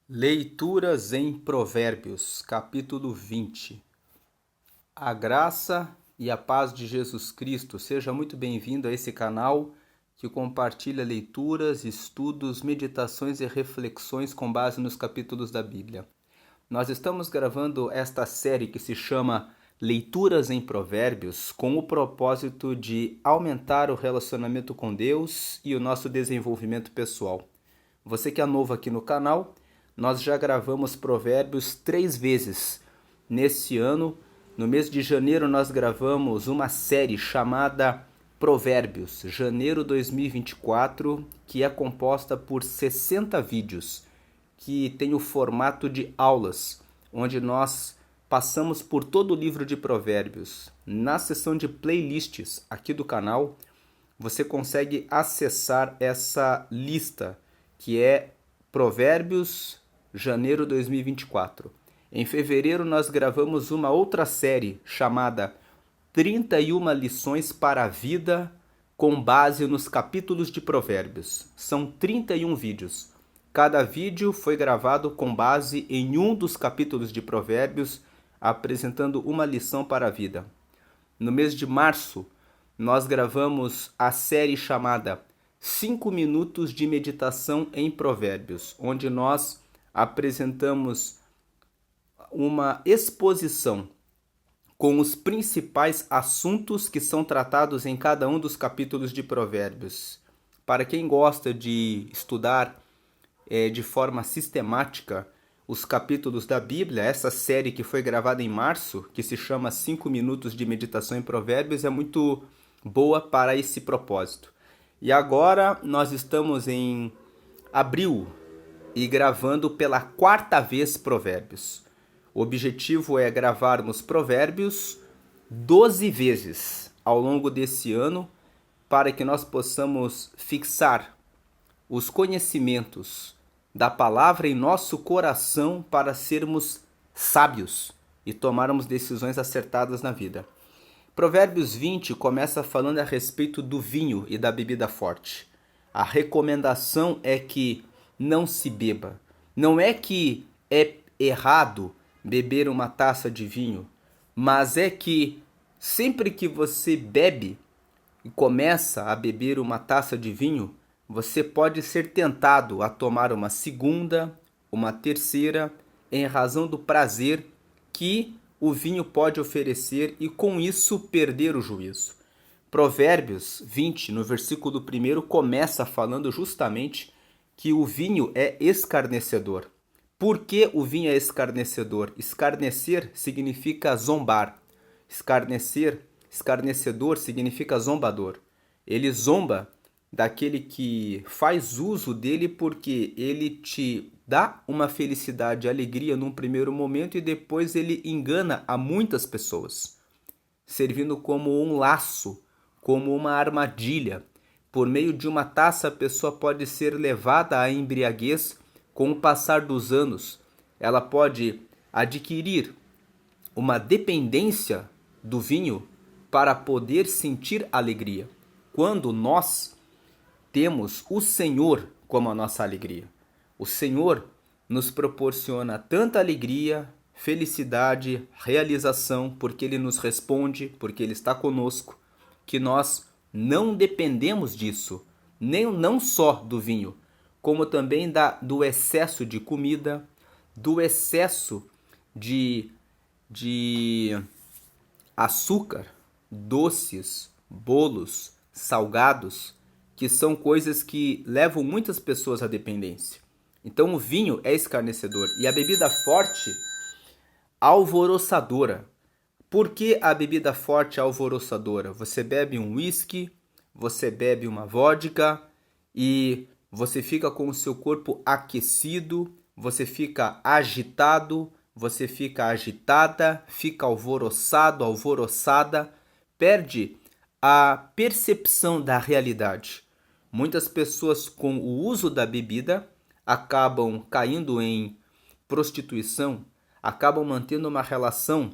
Leituras em Provérbios, capítulo 20. A graça e a paz de Jesus Cristo. Seja muito bem-vindo a esse canal que compartilha leituras, estudos, meditações e reflexões com base nos capítulos da Bíblia. Nós estamos gravando esta série que se chama Leituras em Provérbios com o propósito de aumentar o relacionamento com Deus e o nosso desenvolvimento pessoal. Você que é novo aqui no canal, nós já gravamos Provérbios 3 vezes. Nesse ano, no mês de janeiro, nós gravamos uma série chamada Provérbios, janeiro 2024, que é composta por 60 vídeos, que tem o formato de aulas, onde nós passamos por todo o livro de Provérbios. Na seção de playlists aqui do canal, você consegue acessar essa lista, que é Provérbios, janeiro 2024. Em fevereiro nós gravamos uma outra série chamada 31 lições para a vida com base nos capítulos de Provérbios. São 31 vídeos. Cada vídeo foi gravado com base em um dos capítulos de Provérbios, apresentando uma lição para a vida. No mês de março, nós gravamos a série chamada 5 minutos de meditação em Provérbios, onde nós apresentamos uma exposição com os principais assuntos que são tratados em cada um dos capítulos de Provérbios. Para quem gosta de estudar de forma sistemática os capítulos da Bíblia, essa série que foi gravada em março, que se chama 5 minutos de meditação em Provérbios, é muito boa para esse propósito. E agora nós estamos em abril e gravando pela 4ª vez Provérbios. O objetivo é gravarmos Provérbios 12 vezes ao longo desse ano, para que nós possamos fixar os conhecimentos da palavra em nosso coração para sermos sábios e tomarmos decisões acertadas na vida. Provérbios 20 começa falando a respeito do vinho e da bebida forte. A recomendação é que não se beba. Não é que é errado beber uma taça de vinho, mas é que sempre que você bebe e começa a beber uma taça de vinho, você pode ser tentado a tomar uma segunda, uma terceira, em razão do prazer que o vinho pode oferecer e com isso perder o juízo. Provérbios 20, no versículo 1, começa falando justamente que o vinho é escarnecedor. Por que o vinho é escarnecedor? Escarnecer significa zombar. Escarnecedor significa zombador. Ele zomba daquele que faz uso dele porque ele te dá uma felicidade e alegria num primeiro momento e depois ele engana a muitas pessoas, servindo como um laço, como uma armadilha. Por meio de uma taça, a pessoa pode ser levada à embriaguez com o passar dos anos. Ela pode adquirir uma dependência do vinho para poder sentir alegria. Quando nós temos o Senhor como a nossa alegria. O Senhor nos proporciona tanta alegria, felicidade, realização, porque Ele nos responde, porque Ele está conosco, que nós não dependemos disso, não só do vinho, como também do excesso de comida, do excesso de açúcar, doces, bolos, salgados, que são coisas que levam muitas pessoas à dependência. Então o vinho é escarnecedor e a bebida forte, alvoroçadora. Por que a bebida forte é alvoroçadora? Você bebe um whisky, você bebe uma vodka e você fica com o seu corpo aquecido, você fica agitado, você fica agitada, fica alvoroçado, alvoroçada, perde a percepção da realidade. Muitas pessoas com o uso da bebida acabam caindo em prostituição, acabam mantendo uma relação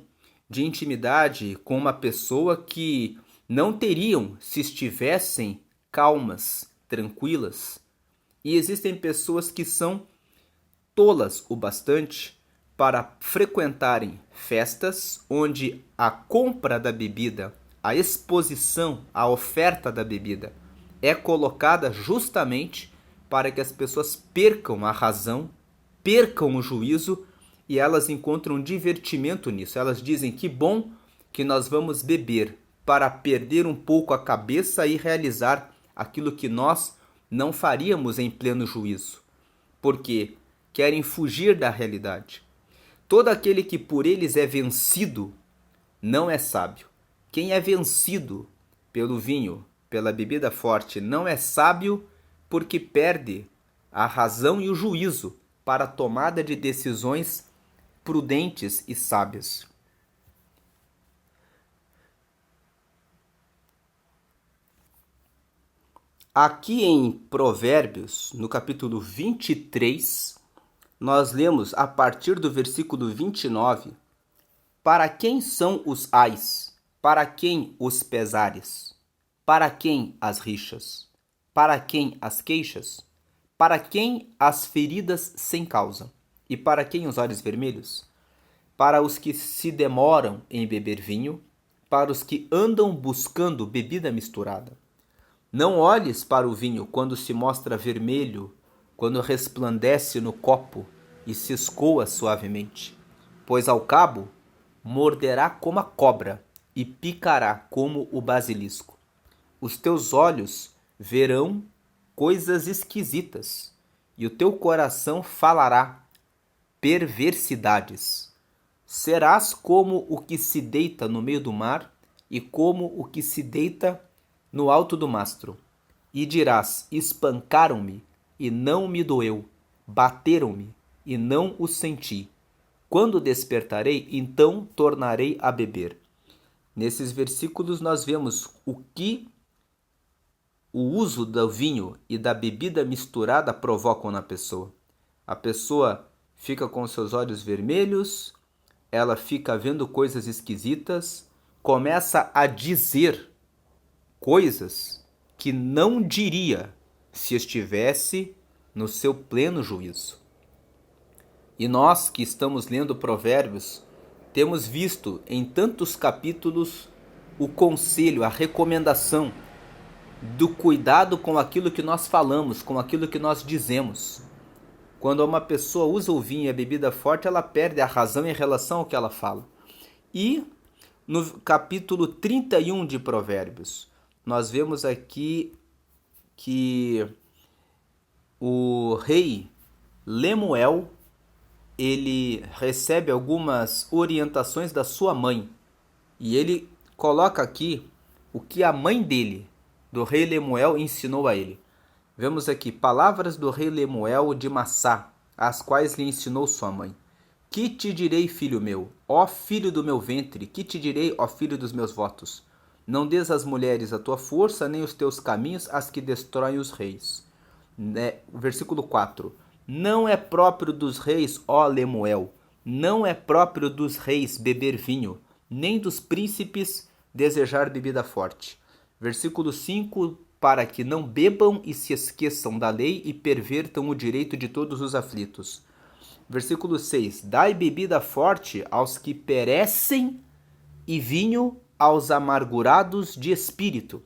de intimidade com uma pessoa que não teriam se estivessem calmas, tranquilas. E existem pessoas que são tolas o bastante para frequentarem festas onde a compra da bebida, a exposição, a oferta da bebida é colocada justamente para que as pessoas percam a razão, percam o juízo e elas encontram divertimento nisso. Elas dizem que bom que nós vamos beber para perder um pouco a cabeça e realizar aquilo que nós não faríamos em pleno juízo, porque querem fugir da realidade. Todo aquele que por eles é vencido não é sábio. Quem é vencido pelo vinho, pela bebida forte, não é sábio porque perde a razão e o juízo para a tomada de decisões prudentes e sábias. Aqui em Provérbios, no capítulo 23, nós lemos a partir do versículo 29, para quem são os ais? Para quem os pesares? Para quem as rixas? Para quem as queixas? Para quem as feridas sem causa? E para quem os olhos vermelhos? Para os que se demoram em beber vinho, para os que andam buscando bebida misturada. Não olhes para o vinho quando se mostra vermelho, quando resplandece no copo e se escoa suavemente, pois ao cabo morderá como a cobra e picará como o basilisco. Os teus olhos verão coisas esquisitas e o teu coração falará perversidades. Serás como o que se deita no meio do mar e como o que se deita no alto do mastro. E dirás: espancaram-me e não me doeu, bateram-me e não o senti. Quando despertarei, então tornarei a beber. Nesses versículos nós vemos o que o uso do vinho e da bebida misturada provocam na pessoa. A pessoa fica com seus olhos vermelhos, ela fica vendo coisas esquisitas, começa a dizer coisas que não diria se estivesse no seu pleno juízo. E nós que estamos lendo Provérbios, temos visto em tantos capítulos o conselho, a recomendação do cuidado com aquilo que nós falamos, com aquilo que nós dizemos. Quando uma pessoa usa o vinho e a bebida forte, ela perde a razão em relação ao que ela fala. E no capítulo 31 de Provérbios, nós vemos aqui que o rei Lemuel, ele recebe algumas orientações da sua mãe. E ele coloca aqui o que a mãe dele, do rei Lemuel, ensinou a ele. Vemos aqui palavras do rei Lemuel de Massá, as quais lhe ensinou sua mãe. Que te direi, filho meu, ó filho do meu ventre? Que te direi, ó filho dos meus votos? Não des às mulheres a tua força, nem os teus caminhos às que destroem os reis. Versículo 4. Não é próprio dos reis, ó Lemuel, não é próprio dos reis beber vinho, nem dos príncipes desejar bebida forte. Versículo 5. Para que não bebam e se esqueçam da lei e pervertam o direito de todos os aflitos. Versículo 6. Dai bebida forte aos que perecem e vinho aos amargurados de espírito.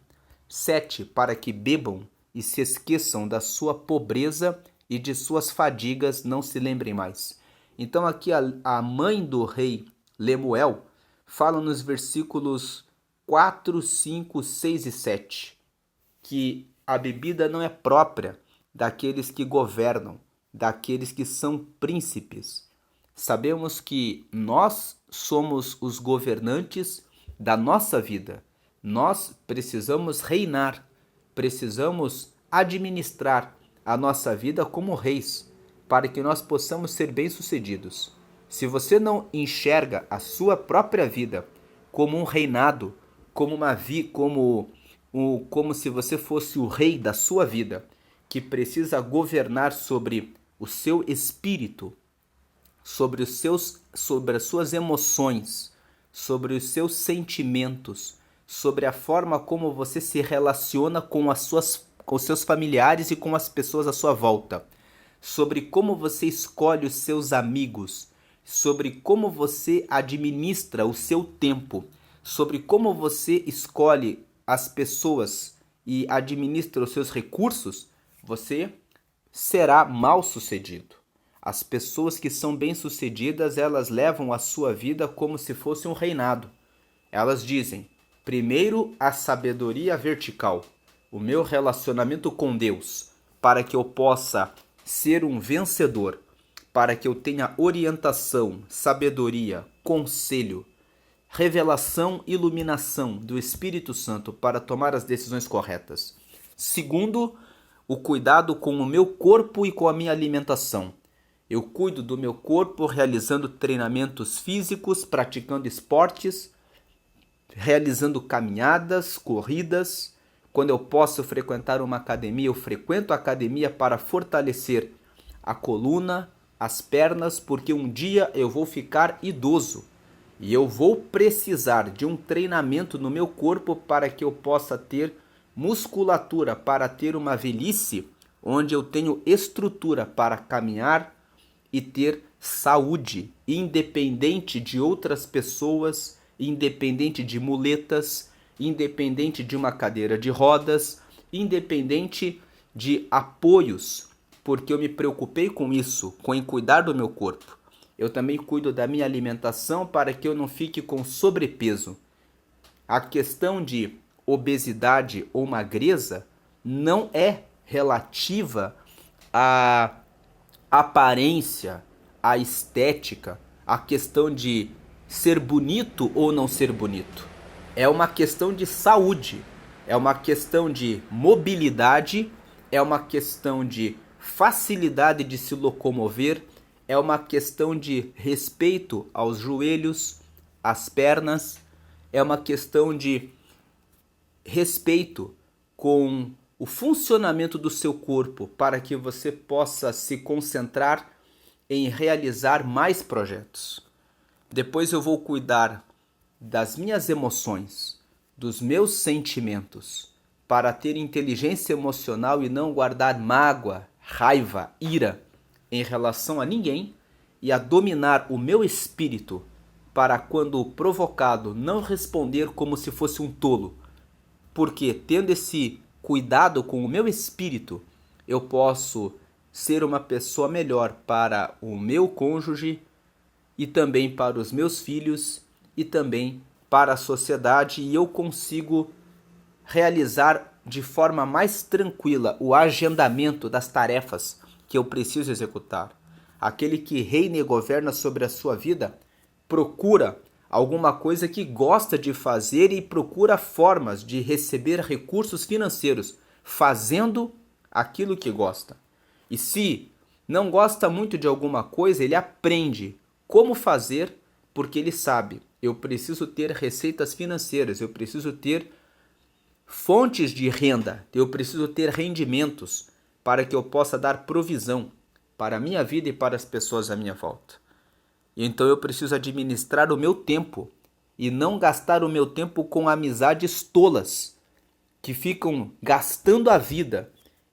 7. Para que bebam e se esqueçam da sua pobreza e de suas fadigas não se lembrem mais. Então aqui a mãe do rei Lemuel fala nos versículos 4, 5, 6 e 7 que a bebida não é própria daqueles que governam, daqueles que são príncipes. Sabemos que nós somos os governantes da nossa vida. Nós precisamos reinar, precisamos administrar a nossa vida como reis, para que nós possamos ser bem-sucedidos. Se você não enxerga a sua própria vida como um reinado, como se você fosse o rei da sua vida, que precisa governar sobre o seu espírito, sobre as suas emoções, sobre os seus sentimentos, sobre a forma como você se relaciona com os seus familiares e com as pessoas à sua volta. sobre como você escolhe os seus amigos, sobre como você administra o seu tempo, sobre como você escolhe as pessoas e administra os seus recursos, você será mal sucedido. As pessoas que são bem-sucedidas, elas levam a sua vida como se fosse um reinado. Elas dizem, primeiro a sabedoria vertical, o meu relacionamento com Deus, para que eu possa ser um vencedor, para que eu tenha orientação, sabedoria, conselho, revelação, iluminação do Espírito Santo para tomar as decisões corretas. Segundo, o cuidado com o meu corpo e com a minha alimentação. Eu cuido do meu corpo realizando treinamentos físicos, praticando esportes, realizando caminhadas, corridas. Quando eu posso frequentar uma academia, eu frequento a academia para fortalecer a coluna, as pernas, porque um dia eu vou ficar idoso e eu vou precisar de um treinamento no meu corpo para que eu possa ter musculatura, para ter uma velhice onde eu tenho estrutura para caminhar e ter saúde, independente de outras pessoas, independente de muletas, independente de uma cadeira de rodas, independente de apoios, porque eu me preocupei com isso, com em cuidar do meu corpo. Eu também cuido da minha alimentação para que eu não fique com sobrepeso. A questão de obesidade ou magreza não é relativa à aparência, à estética, à questão de ser bonito ou não ser bonito. É uma questão de saúde, é uma questão de mobilidade, é uma questão de facilidade de se locomover, é uma questão de respeito aos joelhos, às pernas, é uma questão de respeito com o funcionamento do seu corpo para que você possa se concentrar em realizar mais projetos. Depois eu vou cuidar das minhas emoções, dos meus sentimentos, para ter inteligência emocional e não guardar mágoa, raiva, ira em relação a ninguém e a dominar o meu espírito para, quando provocado, não responder como se fosse um tolo. Porque, tendo esse cuidado com o meu espírito, eu posso ser uma pessoa melhor para o meu cônjuge e também para os meus filhos e também para a sociedade, e eu consigo realizar de forma mais tranquila o agendamento das tarefas que eu preciso executar. Aquele que reina e governa sobre a sua vida procura alguma coisa que gosta de fazer e procura formas de receber recursos financeiros fazendo aquilo que gosta. E se não gosta muito de alguma coisa, ele aprende como fazer, porque ele sabe, eu preciso ter receitas financeiras, eu preciso ter fontes de renda, eu preciso ter rendimentos para que eu possa dar provisão para a minha vida e para as pessoas à minha volta. Então eu preciso administrar o meu tempo e não gastar o meu tempo com amizades tolas que ficam gastando a vida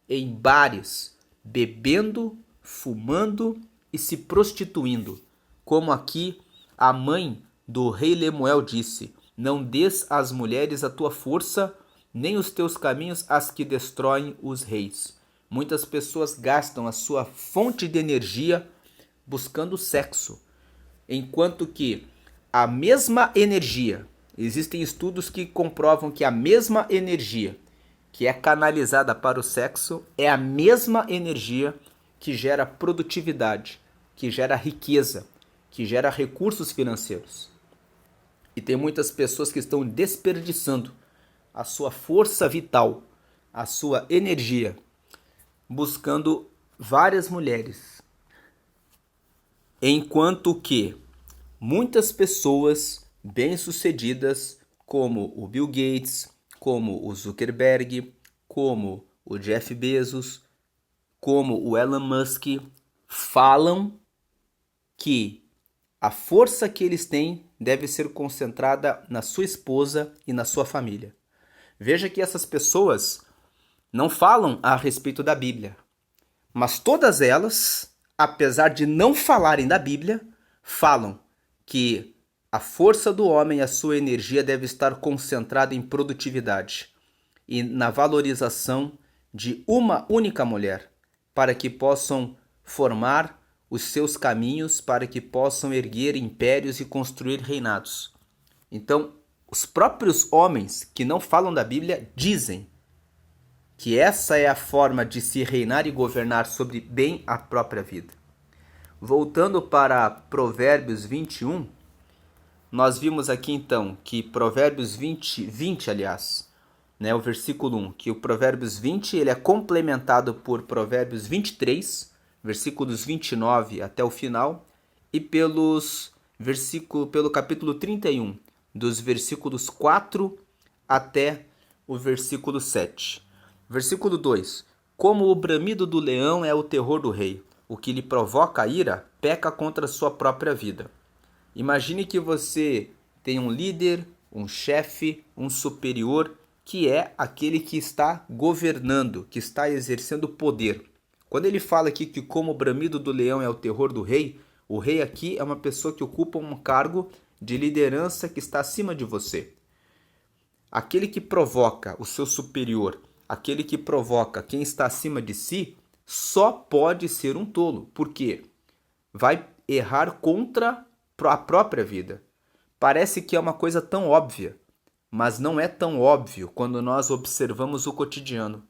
em bares, bebendo, fumando e se prostituindo. Como aqui a mãe do rei Lemuel disse, não des às mulheres a tua força, nem os teus caminhos às que destroem os reis. Muitas pessoas gastam a sua fonte de energia buscando sexo, enquanto que a mesma energia, existem estudos que comprovam que a mesma energia que é canalizada para o sexo é a mesma energia que gera produtividade, que gera riqueza, que gera recursos financeiros. E tem muitas pessoas que estão desperdiçando a sua força vital, a sua energia, buscando várias mulheres. Enquanto que muitas pessoas bem-sucedidas, como o Bill Gates, como o Zuckerberg, como o Jeff Bezos, como o Elon Musk, falam que a força que eles têm deve ser concentrada na sua esposa e na sua família. Veja que essas pessoas não falam a respeito da Bíblia, Mas todas elas, apesar de não falarem da Bíblia, falam que a força do homem e a sua energia deve estar concentrada em produtividade e na valorização de uma única mulher, para que possam formar os seus caminhos, para que possam erguer impérios e construir reinados. Então, os próprios homens que não falam da Bíblia dizem que essa é a forma de se reinar e governar sobre bem a própria vida. Voltando para Provérbios 21, nós vimos aqui então que Provérbios 20 aliás, né, o versículo 1, que o Provérbios 20 ele é complementado por Provérbios 23, versículos 29 até o final, e pelo capítulo 31, dos versículos 4 até o versículo 7. Versículo 2. Como o bramido do leão é o terror do rei, o que lhe provoca a ira peca contra sua própria vida. Imagine que você tem um líder, um chefe, um superior, que é aquele que está governando, que está exercendo poder. Quando ele fala aqui que como o bramido do leão é o terror do rei, o rei aqui é uma pessoa que ocupa um cargo de liderança que está acima de você. Aquele que provoca o seu superior, aquele que provoca quem está acima de si, só pode ser um tolo, porque vai errar contra a própria vida. Parece que é uma coisa tão óbvia, mas não é tão óbvio quando nós observamos o cotidiano.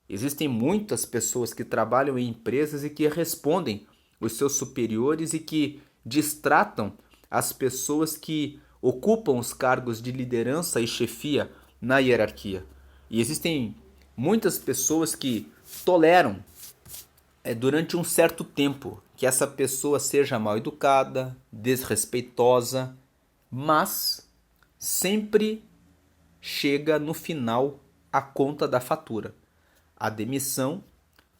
Existem muitas pessoas que trabalham em empresas e que respondem os seus superiores e que distratam as pessoas que ocupam os cargos de liderança e chefia na hierarquia. E existem muitas pessoas que toleram durante um certo tempo que essa pessoa seja mal educada, desrespeitosa, mas sempre chega no final a conta da fatura. A demissão,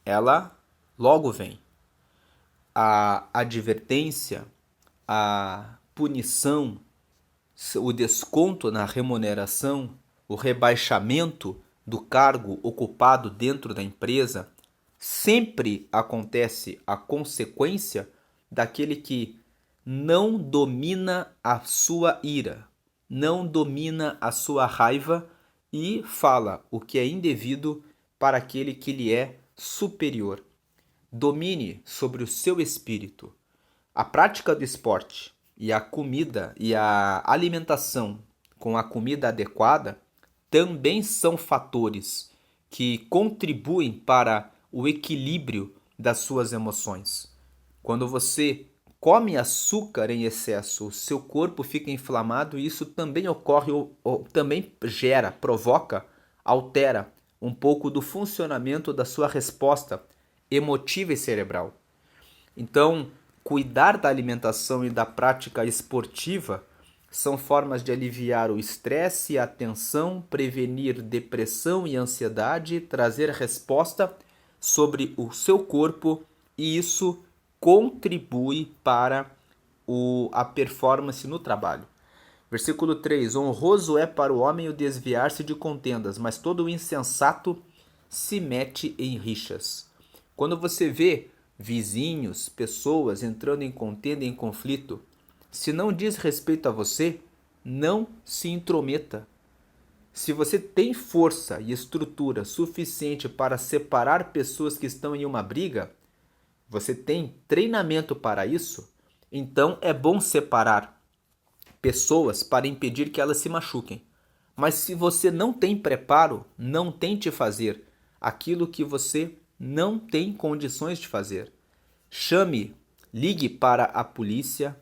ela logo vem. A advertência, a punição, o desconto na remuneração, o rebaixamento do cargo ocupado dentro da empresa, sempre acontece a consequência daquele que não domina a sua ira, não domina a sua raiva e fala o que é indevido para aquele que lhe é superior. Domine sobre o seu espírito. A prática do esporte e a comida e a alimentação com a comida adequada também são fatores que contribuem para o equilíbrio das suas emoções. Quando você come açúcar em excesso, o seu corpo fica inflamado e isso também ocorre, ou também provoca, altera um pouco do funcionamento da sua resposta emotiva e cerebral. Então, cuidar da alimentação e da prática esportiva são formas de aliviar o estresse e a tensão, prevenir depressão e ansiedade, trazer resposta sobre o seu corpo e isso contribui para a performance no trabalho. Versículo 3. Honroso é para o homem o desviar-se de contendas, mas todo o insensato se mete em rixas. Quando você vê vizinhos, pessoas entrando em contenda, em conflito, se não diz respeito a você, não se intrometa. Se você tem força e estrutura suficiente para separar pessoas que estão em uma briga, você tem treinamento para isso, então é bom separar pessoas para impedir que elas se machuquem. Mas se você não tem preparo, não tente fazer aquilo que você não tem condições de fazer. Chame, ligue para a polícia,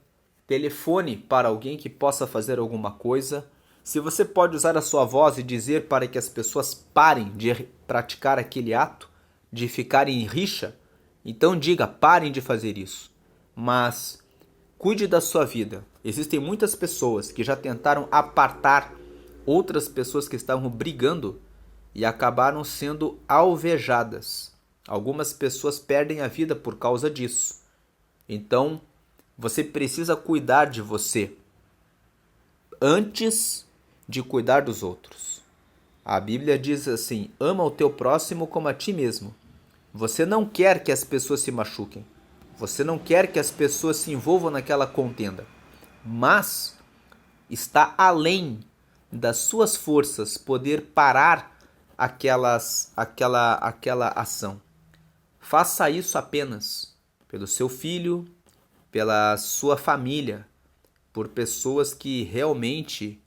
telefone para alguém que possa fazer alguma coisa. Se você pode usar a sua voz e dizer para que as pessoas parem de praticar aquele ato, de ficarem em rixa, então diga, parem de fazer isso. Mas cuide da sua vida. Existem muitas pessoas que já tentaram apartar outras pessoas que estavam brigando e acabaram sendo alvejadas. Algumas pessoas perdem a vida por causa disso. Então, você precisa cuidar de você antes de cuidar dos outros. A Bíblia diz assim: ama o teu próximo como a ti mesmo. Você não quer que as pessoas se machuquem. Você não quer que as pessoas se envolvam naquela contenda. Mas está além das suas forças poder parar aquela ação. Faça isso apenas pelo seu filho, pela sua família, por pessoas que realmente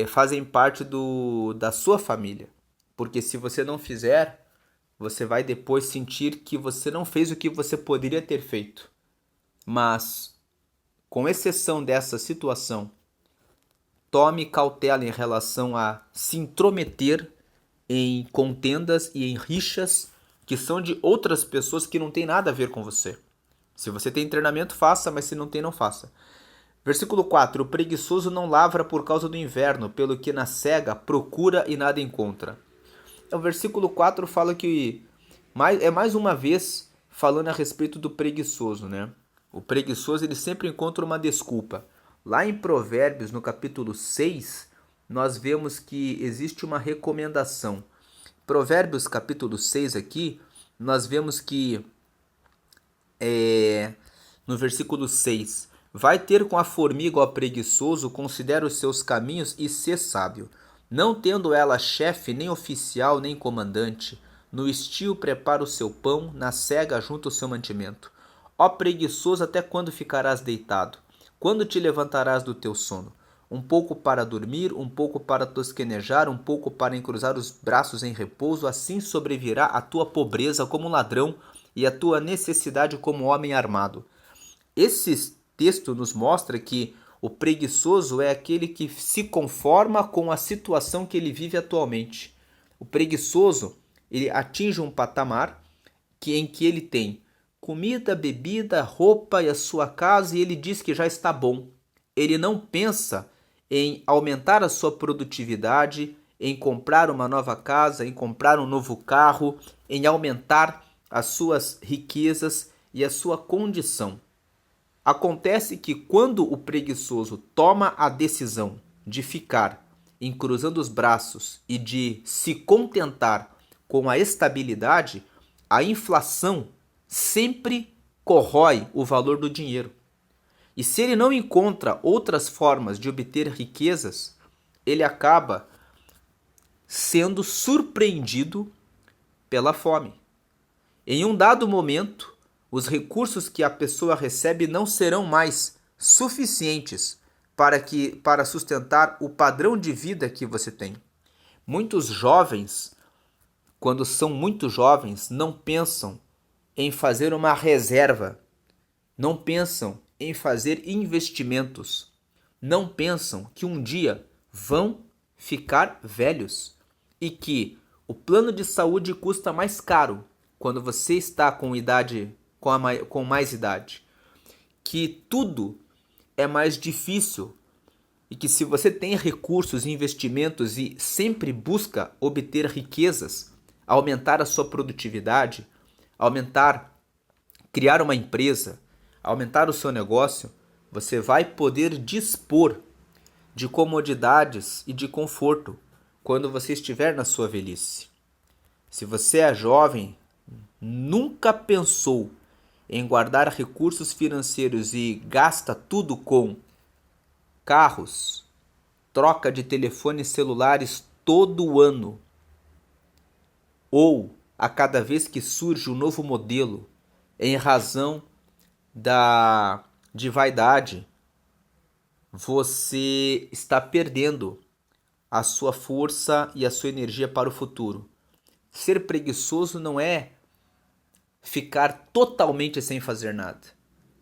fazem parte da sua família. Porque se você não fizer, você vai depois sentir que você não fez o que você poderia ter feito. Mas, com exceção dessa situação, tome cautela em relação a se intrometer em contendas e em rixas que são de outras pessoas que não tem nada a ver com você. Se você tem treinamento, faça, mas se não tem, não faça. Versículo 4. O preguiçoso não lavra por causa do inverno, pelo que na cega procura e nada encontra. O versículo 4 fala que é mais uma vez falando a respeito do preguiçoso, né? O preguiçoso ele sempre encontra uma desculpa. Lá em Provérbios, no capítulo 6, nós vemos que existe uma recomendação. Provérbios capítulo 6 aqui, nós vemos que no versículo 6, vai ter com a formiga o preguiçoso, considera os seus caminhos e sê sábio. Não tendo ela chefe, nem oficial, nem comandante, no estio prepara o seu pão, na cega junta o seu mantimento. Ó preguiçoso, até quando ficarás deitado? Quando te levantarás do teu sono? Um pouco para dormir, um pouco para tosquenejar, um pouco para encruzar os braços em repouso, assim sobrevirá a tua pobreza como ladrão e a tua necessidade como homem armado. Esse texto nos mostra que o preguiçoso é aquele que se conforma com a situação que ele vive atualmente. O preguiçoso, ele atinge um patamar em que ele tem comida, bebida, roupa e a sua casa e ele diz que já está bom. Ele não pensa em aumentar a sua produtividade, em comprar uma nova casa, em comprar um novo carro, em aumentar as suas riquezas e a sua condição. Acontece que quando o preguiçoso toma a decisão de ficar encruzando os braços e de se contentar com a estabilidade, a inflação sempre corrói o valor do dinheiro. E se ele não encontra outras formas de obter riquezas, ele acaba sendo surpreendido pela fome. Em um dado momento, os recursos que a pessoa recebe não serão mais suficientes para sustentar o padrão de vida que você tem. Muitos jovens, quando são muito jovens, não pensam em fazer uma reserva, não pensam em fazer investimentos, não pensam que um dia vão ficar velhos e que o plano de saúde custa mais caro quando você está com mais idade, que tudo é mais difícil e que se você tem recursos e investimentos e sempre busca obter riquezas, aumentar a sua produtividade, criar uma empresa, aumentar o seu negócio, você vai poder dispor de comodidades e de conforto quando você estiver na sua velhice. Se você é jovem, nunca pensou em guardar recursos financeiros e gasta tudo com carros, troca de telefones celulares todo ano, ou a cada vez que surge um novo modelo, em razão de vaidade, você está perdendo a sua força e a sua energia para o futuro. Ser preguiçoso não é ficar totalmente sem fazer nada.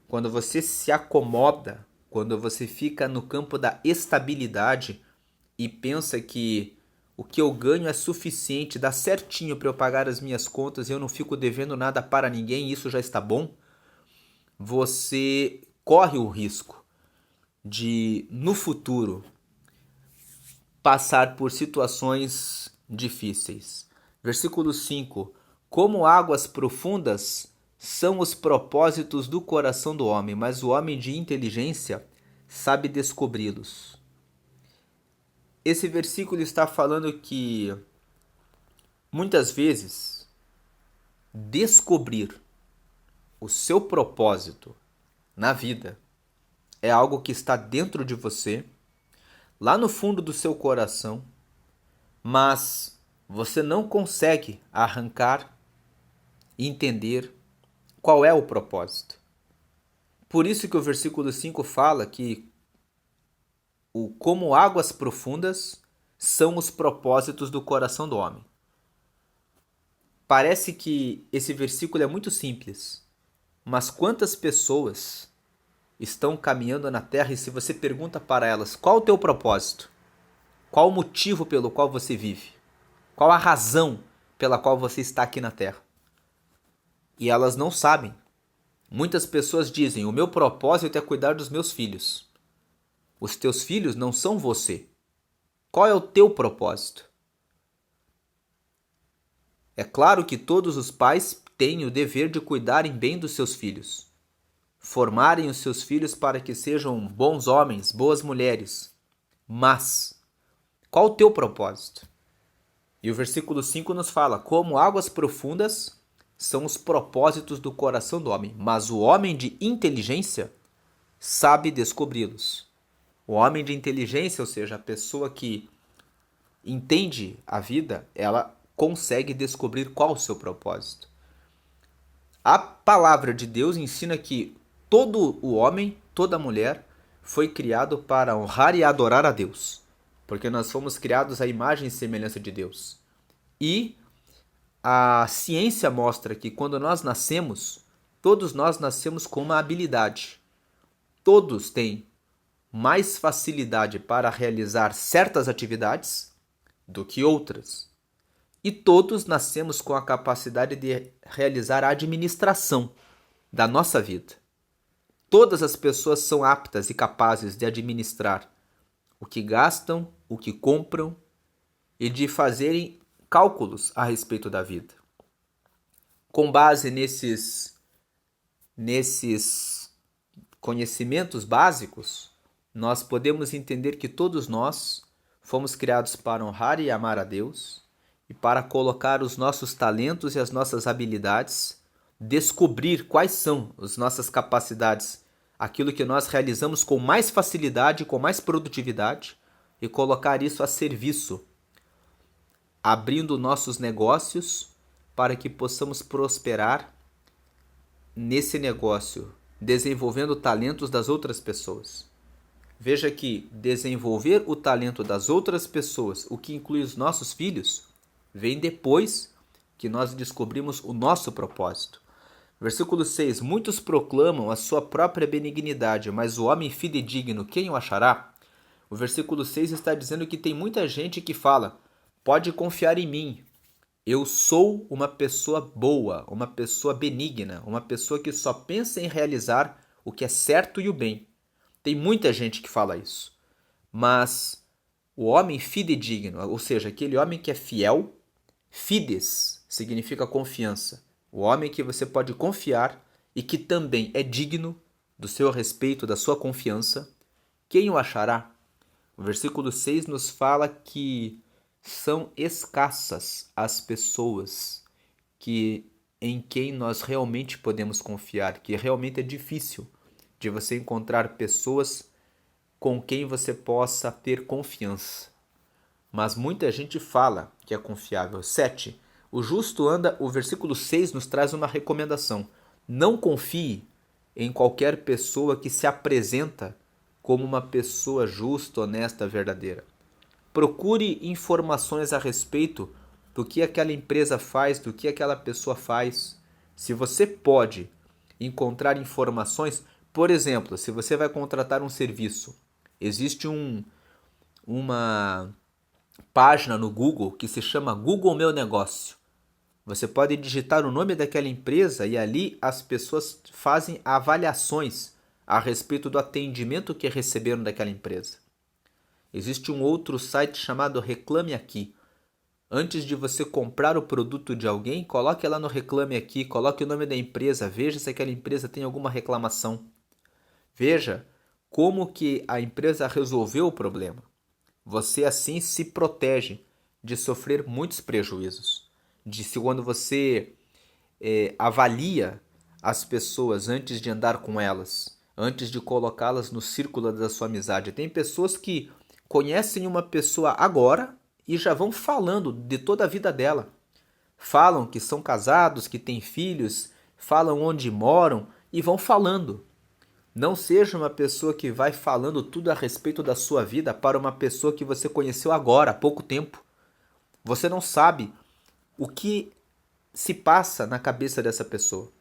Quando você se acomoda, quando você fica no campo da estabilidade e pensa que o que eu ganho é suficiente, dá certinho para eu pagar as minhas contas e eu não fico devendo nada para ninguém, isso já está bom, você corre o risco de, no futuro, passar por situações difíceis. Versículo 5. Como águas profundas são os propósitos do coração do homem, mas o homem de inteligência sabe descobri-los. Esse versículo está falando que Muitas vezes, descobrir o seu propósito na vida é algo que está dentro de você, lá no fundo do seu coração, mas você não consegue arrancar e entender qual é o propósito. Por isso que o versículo 5 fala que como águas profundas são os propósitos do coração do homem. Parece que esse versículo é muito simples, mas quantas pessoas estão caminhando na terra e se você pergunta para elas qual o teu propósito, qual o motivo pelo qual você vive, qual a razão pela qual você está aqui na terra, e elas não sabem. Muitas pessoas dizem: o meu propósito é cuidar dos meus filhos. Os teus filhos não são você. Qual é o teu propósito? É claro que todos os pais têm o dever de cuidarem bem dos seus filhos, formarem os seus filhos para que sejam bons homens, boas mulheres. Mas qual o teu propósito? E o versículo 5 nos fala: como águas profundas são os propósitos do coração do homem, mas o homem de inteligência sabe descobri-los. O homem de inteligência, ou seja, a pessoa que entende a vida, ela consegue descobrir qual o seu propósito. A palavra de Deus ensina que todo o homem, toda mulher, foi criado para honrar e adorar a Deus, porque nós fomos criados à imagem e semelhança de Deus. E a ciência mostra que quando nós nascemos, todos nós nascemos com uma habilidade. Todos têm mais facilidade para realizar certas atividades do que outras. E todos nascemos com a capacidade de realizar a administração da nossa vida. Todas as pessoas são aptas e capazes de administrar o que gastam, o que compram e de fazerem cálculos a respeito da vida. Com base nesses conhecimentos básicos, nós podemos entender que todos nós fomos criados para honrar e amar a Deus e para colocar os nossos talentos e as nossas habilidades, descobrir quais são as nossas capacidades, aquilo que nós realizamos com mais facilidade, com mais produtividade, e colocar isso a serviço, abrindo nossos negócios para que possamos prosperar nesse negócio, desenvolvendo talentos das outras pessoas. Veja que desenvolver o talento das outras pessoas, o que inclui os nossos filhos, vem depois que nós descobrimos o nosso propósito. Versículo 6. Muitos proclamam a sua própria benignidade, mas o homem fidedigno, quem o achará? O versículo 6 está dizendo que tem muita gente que fala: pode confiar em mim, eu sou uma pessoa boa, uma pessoa benigna, uma pessoa que só pensa em realizar o que é certo e o bem. Tem muita gente que fala isso. Mas o homem fidedigno, ou seja, aquele homem que é fiel, fides significa confiança. O homem que você pode confiar e que também é digno do seu respeito, da sua confiança, quem o achará? O versículo 6 nos fala que são escassas as pessoas em quem nós realmente podemos confiar, que realmente é difícil de você encontrar pessoas com quem você possa ter confiança. Mas muita gente fala que é confiável. 7. O versículo 6 nos traz uma recomendação. Não confie em qualquer pessoa que se apresenta como uma pessoa justa, honesta, verdadeira. Procure informações a respeito do que aquela empresa faz, do que aquela pessoa faz. Se você pode encontrar informações, por exemplo, se você vai contratar um serviço, existe uma página no Google que se chama Google Meu Negócio. Você pode digitar o nome daquela empresa e ali as pessoas fazem avaliações a respeito do atendimento que receberam daquela empresa. Existe um outro site chamado Reclame Aqui. Antes de você comprar o produto de alguém, coloque lá no Reclame Aqui, coloque o nome da empresa, veja se aquela empresa tem alguma reclamação. Veja como que a empresa resolveu o problema. Você assim se protege de sofrer muitos prejuízos. quando você avalia as pessoas antes de andar com elas, antes de colocá-las no círculo da sua amizade. Tem pessoas que conhecem uma pessoa agora e já vão falando de toda a vida dela. Falam que são casados, que têm filhos, falam onde moram e vão falando. Não seja uma pessoa que vai falando tudo a respeito da sua vida para uma pessoa que você conheceu agora, há pouco tempo. Você não sabe o que se passa na cabeça dessa pessoa.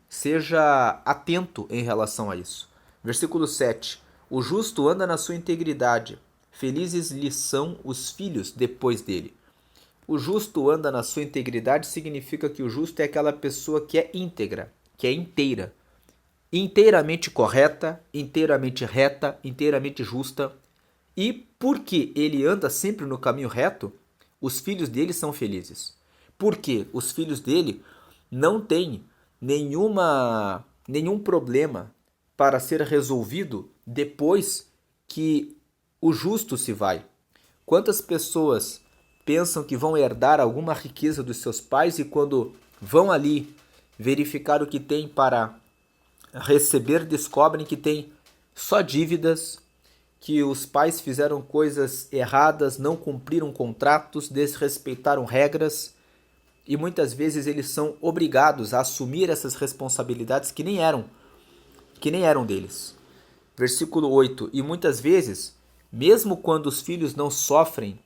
Seja atento em relação a isso. Versículo 7. O justo anda na sua integridade. Felizes lhe são os filhos depois dele. O justo anda na sua integridade significa que o justo é aquela pessoa que é íntegra, que é inteira. Inteiramente correta, inteiramente reta, inteiramente justa. E porque ele anda sempre no caminho reto, os filhos dele são felizes. Porque os filhos dele não têm nenhum problema para ser resolvido depois que o justo se vai. Quantas pessoas pensam que vão herdar alguma riqueza dos seus pais e quando vão ali verificar o que tem para receber, descobrem que tem só dívidas, que os pais fizeram coisas erradas, não cumpriram contratos, desrespeitaram regras e muitas vezes eles são obrigados a assumir essas responsabilidades que nem eram deles. Versículo 8. E muitas vezes, mesmo quando os filhos não sofrem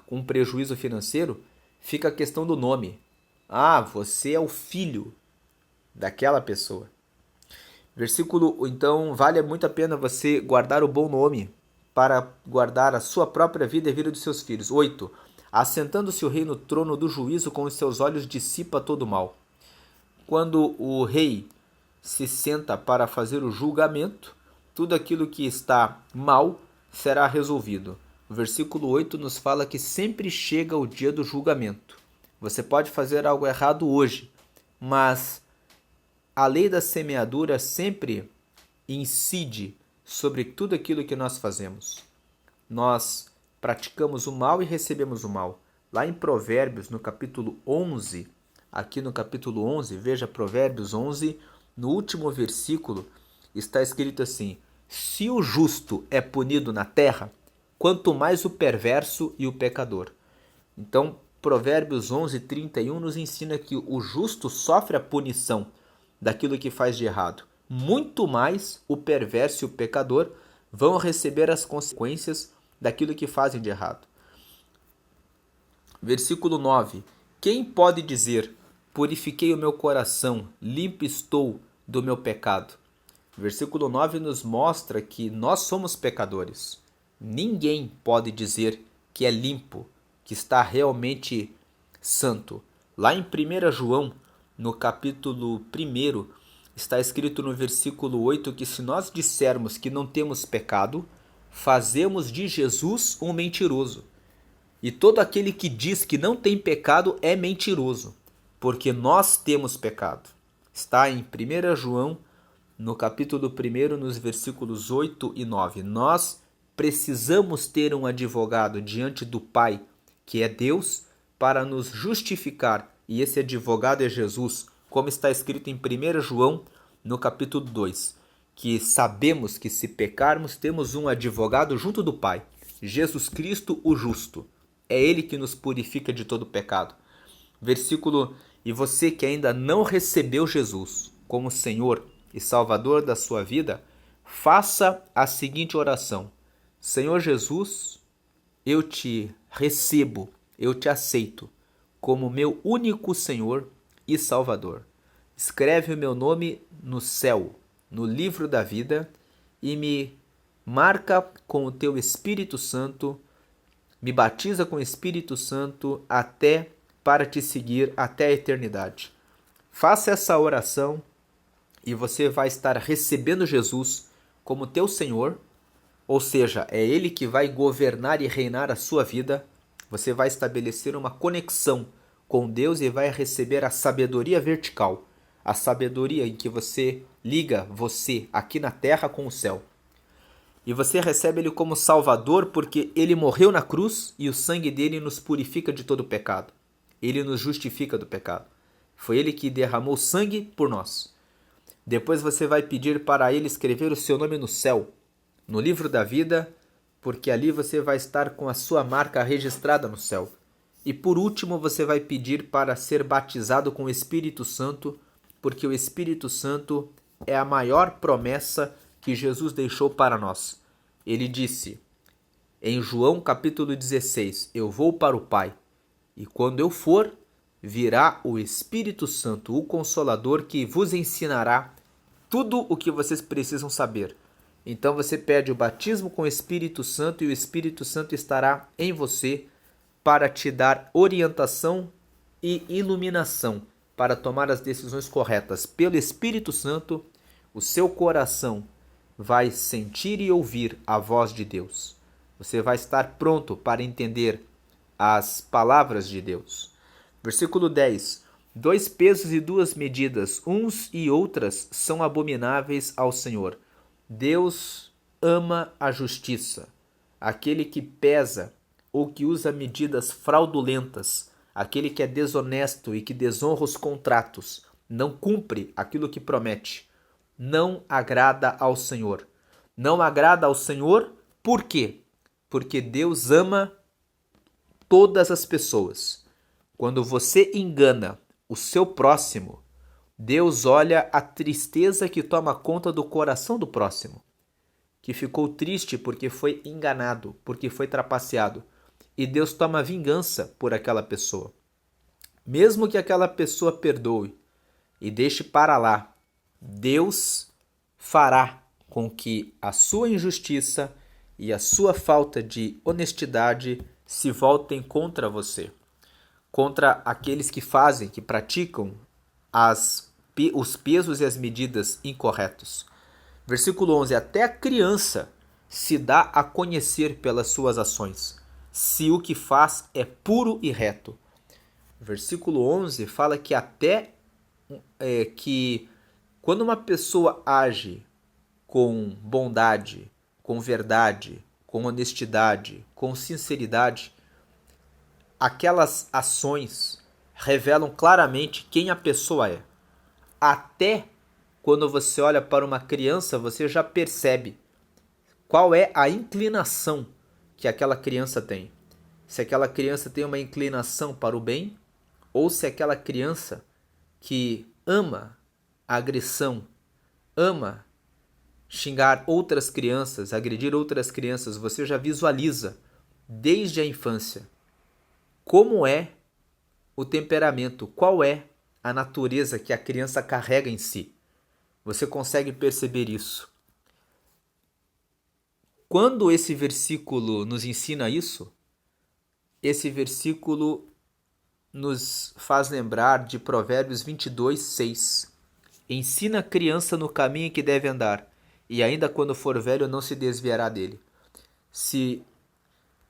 um prejuízo financeiro, fica a questão do nome. Ah, você é o filho daquela pessoa. Versículo, então, vale muito a pena você guardar o bom nome para guardar a sua própria vida e a vida dos seus filhos. 8. Assentando-se o rei no trono do juízo, com os seus olhos dissipa todo o mal. Quando o rei se senta para fazer o julgamento, tudo aquilo que está mal será resolvido. O versículo 8 nos fala que sempre chega o dia do julgamento. Você pode fazer algo errado hoje, mas a lei da semeadura sempre incide sobre tudo aquilo que nós fazemos. Nós praticamos o mal e recebemos o mal. Lá em Provérbios, no capítulo 11, aqui no capítulo 11, veja Provérbios 11, no último versículo está escrito assim: se o justo é punido na terra, quanto mais o perverso e o pecador. Então, Provérbios 11, 31 nos ensina que o justo sofre a punição daquilo que faz de errado. Muito mais o perverso e o pecador vão receber as consequências daquilo que fazem de errado. Versículo 9. Quem pode dizer, purifiquei o meu coração, limpo estou do meu pecado? Versículo 9 nos mostra que nós somos pecadores. Ninguém pode dizer que é limpo, que está realmente santo. Lá em 1 João, no capítulo 1, está escrito no versículo 8 que se nós dissermos que não temos pecado, fazemos de Jesus um mentiroso. E todo aquele que diz que não tem pecado é mentiroso, porque nós temos pecado. Está em 1 João, no capítulo 1, nos versículos 8 e 9. Nós precisamos ter um advogado diante do Pai, que é Deus, para nos justificar. E esse advogado é Jesus, como está escrito em 1 João, no capítulo 2, que sabemos que se pecarmos, temos um advogado junto do Pai, Jesus Cristo o justo. É Ele que nos purifica de todo pecado. Versículo, e você que ainda não recebeu Jesus como Senhor e Salvador da sua vida, faça a seguinte oração: Senhor Jesus, eu te recebo, eu te aceito como meu único Senhor e Salvador. Escreve o meu nome no céu, no livro da vida, e me marca com o teu Espírito Santo, me batiza com o Espírito Santo até para te seguir até a eternidade. Faça essa oração e você vai estar recebendo Jesus como teu Senhor, ou seja, é Ele que vai governar e reinar a sua vida. Você vai estabelecer uma conexão com Deus e vai receber a sabedoria vertical, a sabedoria em que você liga você aqui na terra com o céu. E você recebe ele como Salvador porque ele morreu na cruz e o sangue dele nos purifica de todo pecado. Ele nos justifica do pecado. Foi ele que derramou sangue por nós. Depois você vai pedir para ele escrever o seu nome no céu, no livro da vida, porque ali você vai estar com a sua marca registrada no céu. E por último você vai pedir para ser batizado com o Espírito Santo, porque o Espírito Santo é a maior promessa que Jesus deixou para nós. Ele disse em João capítulo 16, eu vou para o Pai, e quando eu for, virá o Espírito Santo, o Consolador, que vos ensinará tudo o que vocês precisam saber. Então você pede o batismo com o Espírito Santo e o Espírito Santo estará em você para te dar orientação e iluminação para tomar as decisões corretas. Pelo Espírito Santo, o seu coração vai sentir e ouvir a voz de Deus. Você vai estar pronto para entender as palavras de Deus. Versículo 10. 2 pesos e 2 medidas, uns e outras, são abomináveis ao Senhor. Deus ama a justiça. Aquele que pesa ou que usa medidas fraudulentas, aquele que é desonesto e que desonra os contratos, não cumpre aquilo que promete, não agrada ao Senhor. Não agrada ao Senhor, por quê? Porque Deus ama todas as pessoas. Quando você engana o seu próximo, Deus olha a tristeza que toma conta do coração do próximo, que ficou triste porque foi enganado, porque foi trapaceado. E Deus toma vingança por aquela pessoa. Mesmo que aquela pessoa perdoe e deixe para lá, Deus fará com que a sua injustiça e a sua falta de honestidade se voltem contra você, contra aqueles que fazem, que praticam os pesos e as medidas incorretos. Versículo 11. Até a criança se dá a conhecer pelas suas ações, se o que faz é puro e reto. Versículo 11 fala que até que quando uma pessoa age com bondade, com verdade, com honestidade, com sinceridade, aquelas ações revelam claramente quem a pessoa é. Até quando você olha para uma criança, você já percebe qual é a inclinação que aquela criança tem. Se aquela criança tem uma inclinação para o bem, ou se aquela criança que ama a agressão, ama xingar outras crianças, agredir outras crianças, você já visualiza desde a infância como é o temperamento, qual é a natureza que a criança carrega em si. Você consegue perceber isso. Quando esse versículo nos ensina isso, esse versículo nos faz lembrar de Provérbios 22, 6. Ensina a criança no caminho que deve andar, e ainda quando for velho não se desviará dele. Se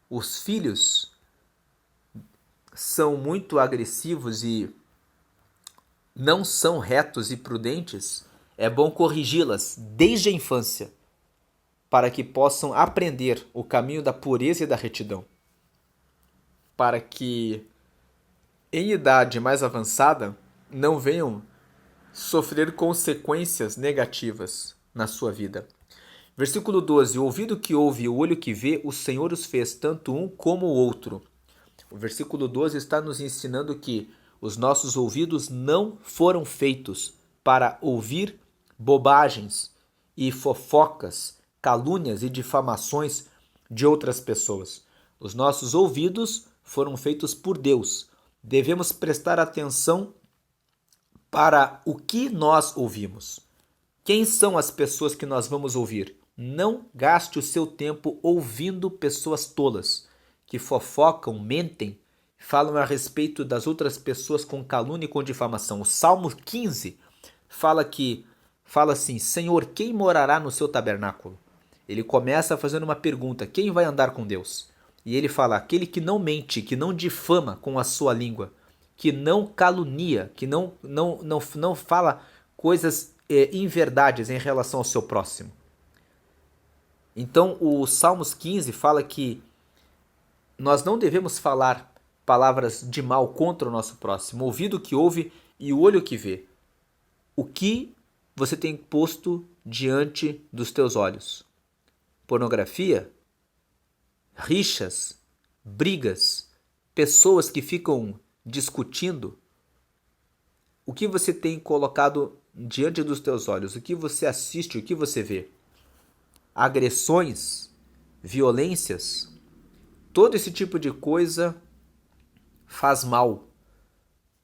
os filhos são muito agressivos e não são retos e prudentes, é bom corrigi-las desde a infância, para que possam aprender o caminho da pureza e da retidão, para que em idade mais avançada não venham sofrer consequências negativas na sua vida. Versículo 12. O ouvido que ouve e o olho que vê, o Senhor os fez, tanto um como o outro. O versículo 12 está nos ensinando que os nossos ouvidos não foram feitos para ouvir bobagens e fofocas, calúnias e difamações de outras pessoas. Os nossos ouvidos foram feitos por Deus. Devemos prestar atenção para o que nós ouvimos. Quem são as pessoas que nós vamos ouvir? Não gaste o seu tempo ouvindo pessoas tolas, que fofocam, mentem, falam a respeito das outras pessoas com calúnia e com difamação. O Salmo 15 fala assim, Senhor, quem morará no seu tabernáculo? Ele começa fazendo uma pergunta, quem vai andar com Deus? E ele fala, aquele que não mente, que não difama com a sua língua, que não calunia, que não fala coisas inverdades em relação ao seu próximo. Então, o Salmos 15 fala que nós não devemos falar palavras de mal contra o nosso próximo. O ouvido que ouve e o olho que vê. O que você tem posto diante dos teus olhos? Pornografia? Rixas? Brigas? Pessoas que ficam discutindo? O que você tem colocado diante dos teus olhos? O que você assiste? O que você vê? Agressões? Violências? Todo esse tipo de coisa faz mal,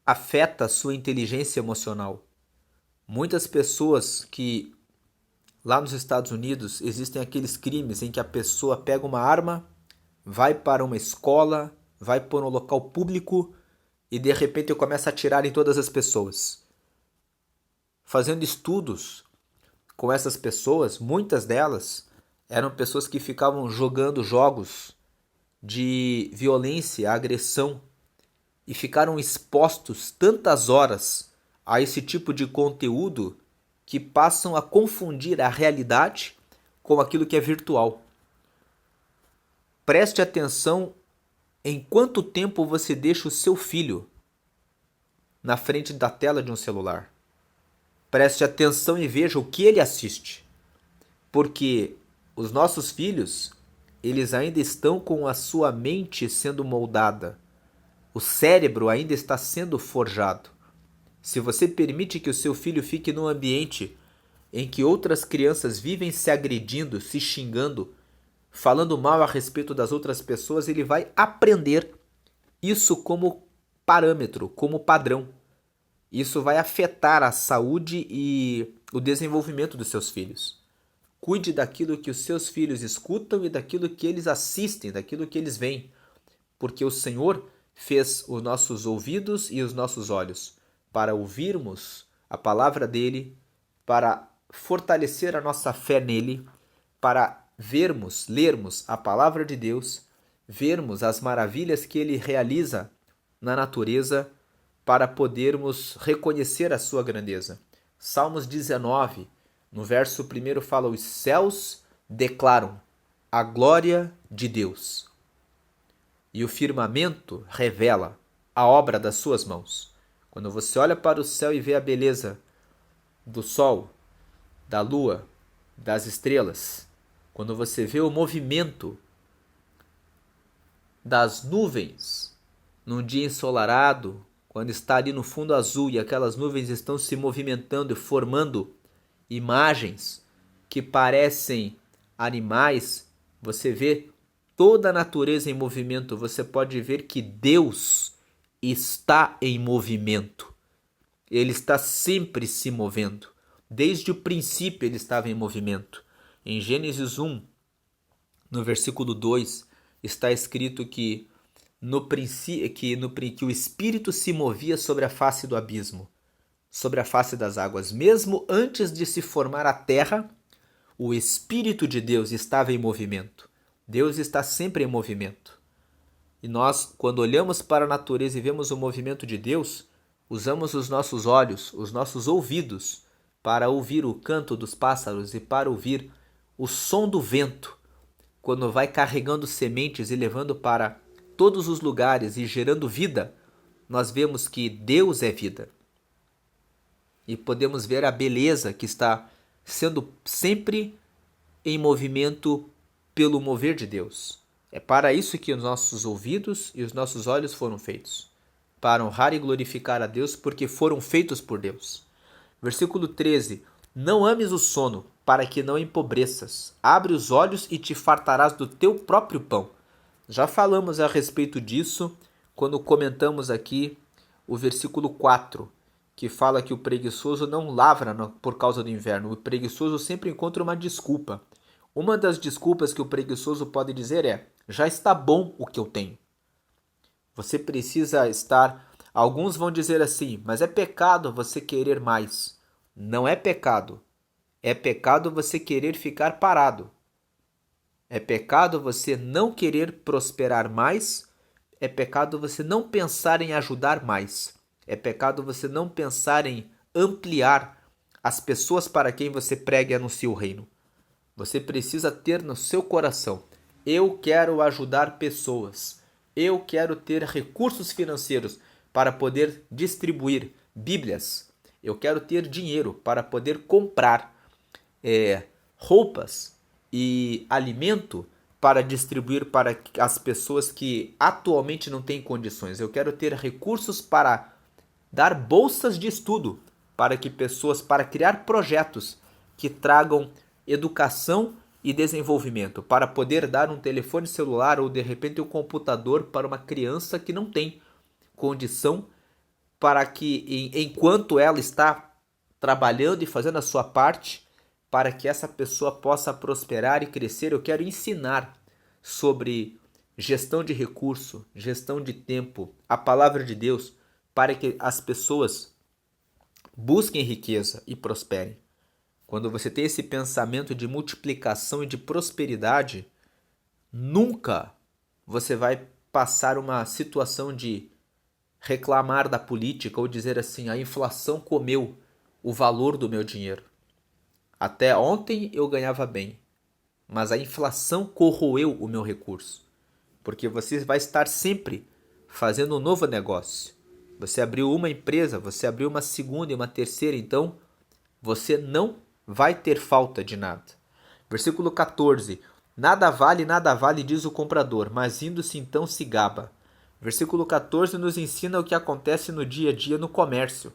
afeta a sua inteligência emocional. Muitas pessoas que lá nos Estados Unidos existem aqueles crimes em que a pessoa pega uma arma, vai para uma escola, vai para um local público e de repente começa a atirar em todas as pessoas. Fazendo estudos com essas pessoas, muitas delas eram pessoas que ficavam jogando jogos de violência, agressão e ficaram expostos tantas horas a esse tipo de conteúdo que passam a confundir a realidade com aquilo que é virtual. Preste atenção em quanto tempo você deixa o seu filho na frente da tela de um celular. Preste atenção e veja o que ele assiste. Porque os nossos filhos, eles ainda estão com a sua mente sendo moldada. O cérebro ainda está sendo forjado. Se você permite que o seu filho fique num ambiente em que outras crianças vivem se agredindo, se xingando, falando mal a respeito das outras pessoas, ele vai aprender isso como parâmetro, como padrão. Isso vai afetar a saúde e o desenvolvimento dos seus filhos. Cuide daquilo que os seus filhos escutam e daquilo que eles assistem, daquilo que eles veem, porque o Senhor fez os nossos ouvidos e os nossos olhos para ouvirmos a palavra dele, para fortalecer a nossa fé nele, para vermos, lermos a palavra de Deus, vermos as maravilhas que ele realiza na natureza, para podermos reconhecer a sua grandeza. Salmos 19, no verso 1 fala: os céus declaram a glória de Deus, e o firmamento revela a obra das suas mãos. Quando você olha para o céu e vê a beleza do sol, da lua, das estrelas, quando você vê o movimento das nuvens num dia ensolarado, quando está ali no fundo azul e aquelas nuvens estão se movimentando e formando imagens que parecem animais, você vê toda a natureza em movimento, você pode ver que Deus está em movimento. Ele está sempre se movendo. Desde o princípio ele estava em movimento. Em Gênesis 1, no versículo 2, está escrito que que o Espírito se movia sobre a face do abismo, sobre a face das águas. Mesmo antes de se formar a terra, o Espírito de Deus estava em movimento. Deus está sempre em movimento. E nós, quando olhamos para a natureza e vemos o movimento de Deus, usamos os nossos olhos, os nossos ouvidos, para ouvir o canto dos pássaros e para ouvir o som do vento, quando vai carregando sementes e levando para todos os lugares e gerando vida. Nós vemos que Deus é vida. E podemos ver a beleza que está sendo sempre em movimento pelo mover de Deus. É para isso que os nossos ouvidos e os nossos olhos foram feitos, para honrar e glorificar a Deus, porque foram feitos por Deus. Versículo 13: não ames o sono, para que não empobreças. Abre os olhos e te fartarás do teu próprio pão. Já falamos a respeito disso quando comentamos aqui o versículo 4, que fala que o preguiçoso não lavra por causa do inverno. O preguiçoso sempre encontra uma desculpa. Uma das desculpas que o preguiçoso pode dizer é: já está bom o que eu tenho. Você precisa estar... Alguns vão dizer assim: mas é pecado você querer mais. Não é pecado. É pecado você querer ficar parado. É pecado você não querer prosperar mais. É pecado você não pensar em ajudar mais. É pecado você não pensar em ampliar as pessoas para quem você prega e anuncia o reino. Você precisa ter no seu coração: eu quero ajudar pessoas. Eu quero ter recursos financeiros para poder distribuir Bíblias. Eu quero ter dinheiro para poder comprar roupas e alimento para distribuir para as pessoas que atualmente não têm condições. Eu quero ter recursos para dar bolsas de estudo para que pessoas, para criar projetos que tragam educação e desenvolvimento, para poder dar um telefone celular ou de repente um computador para uma criança que não tem condição, para que enquanto ela está trabalhando e fazendo a sua parte, para que essa pessoa possa prosperar e crescer. Eu quero ensinar sobre gestão de recurso, gestão de tempo, a palavra de Deus, para que as pessoas busquem riqueza e prosperem. Quando você tem esse pensamento de multiplicação e de prosperidade, nunca você vai passar uma situação de reclamar da política ou dizer assim: a inflação comeu o valor do meu dinheiro. Até ontem eu ganhava bem, mas a inflação corroeu o meu recurso. Porque você vai estar sempre fazendo um novo negócio. Você abriu uma empresa, você abriu uma segunda e uma terceira, então você não vai ter falta de nada. Versículo 14. Nada vale, diz o comprador, mas indo-se então se gaba. Versículo 14 nos ensina o que acontece no dia a dia no comércio.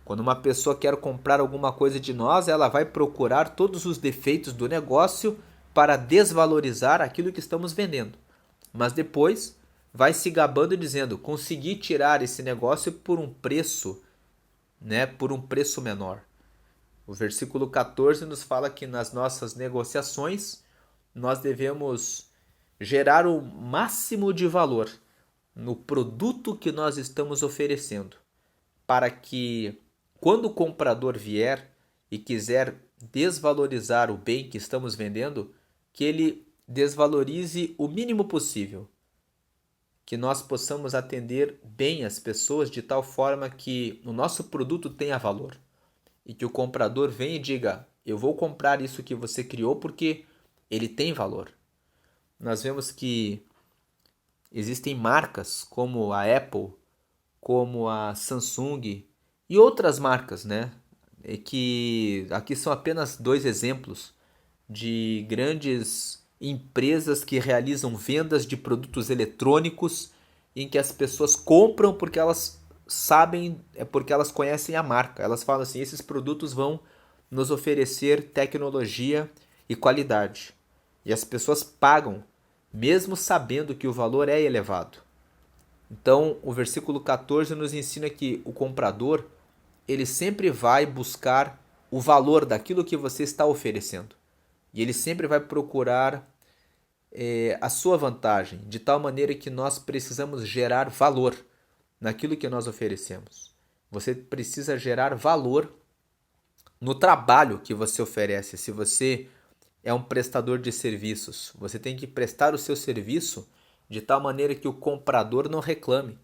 Quando uma pessoa quer comprar alguma coisa de nós, ela vai procurar todos os defeitos do negócio para desvalorizar aquilo que estamos vendendo. Mas depois vai se gabando dizendo: consegui tirar esse negócio por um preço, por um preço menor. O versículo 14 nos fala que nas nossas negociações nós devemos gerar o máximo de valor no produto que nós estamos oferecendo, para que quando o comprador vier e quiser desvalorizar o bem que estamos vendendo, que ele desvalorize o mínimo possível, que nós possamos atender bem as pessoas de tal forma que o nosso produto tenha valor. E que o comprador venha e diga: eu vou comprar isso que você criou porque ele tem valor. Nós vemos que existem marcas como a Apple, como a Samsung e outras marcas, que aqui são apenas 2 exemplos de grandes empresas que realizam vendas de produtos eletrônicos em que as pessoas compram porque elas sabem, porque elas conhecem a marca. Elas falam assim: esses produtos vão nos oferecer tecnologia e qualidade. E as pessoas pagam, mesmo sabendo que o valor é elevado. Então, o versículo 14 nos ensina que o comprador, ele sempre vai buscar o valor daquilo que você está oferecendo. E ele sempre vai procurar a sua vantagem, de tal maneira que nós precisamos gerar valor naquilo que nós oferecemos. Você precisa gerar valor no trabalho que você oferece. Se você é um prestador de serviços, você tem que prestar o seu serviço de tal maneira que o comprador não reclame.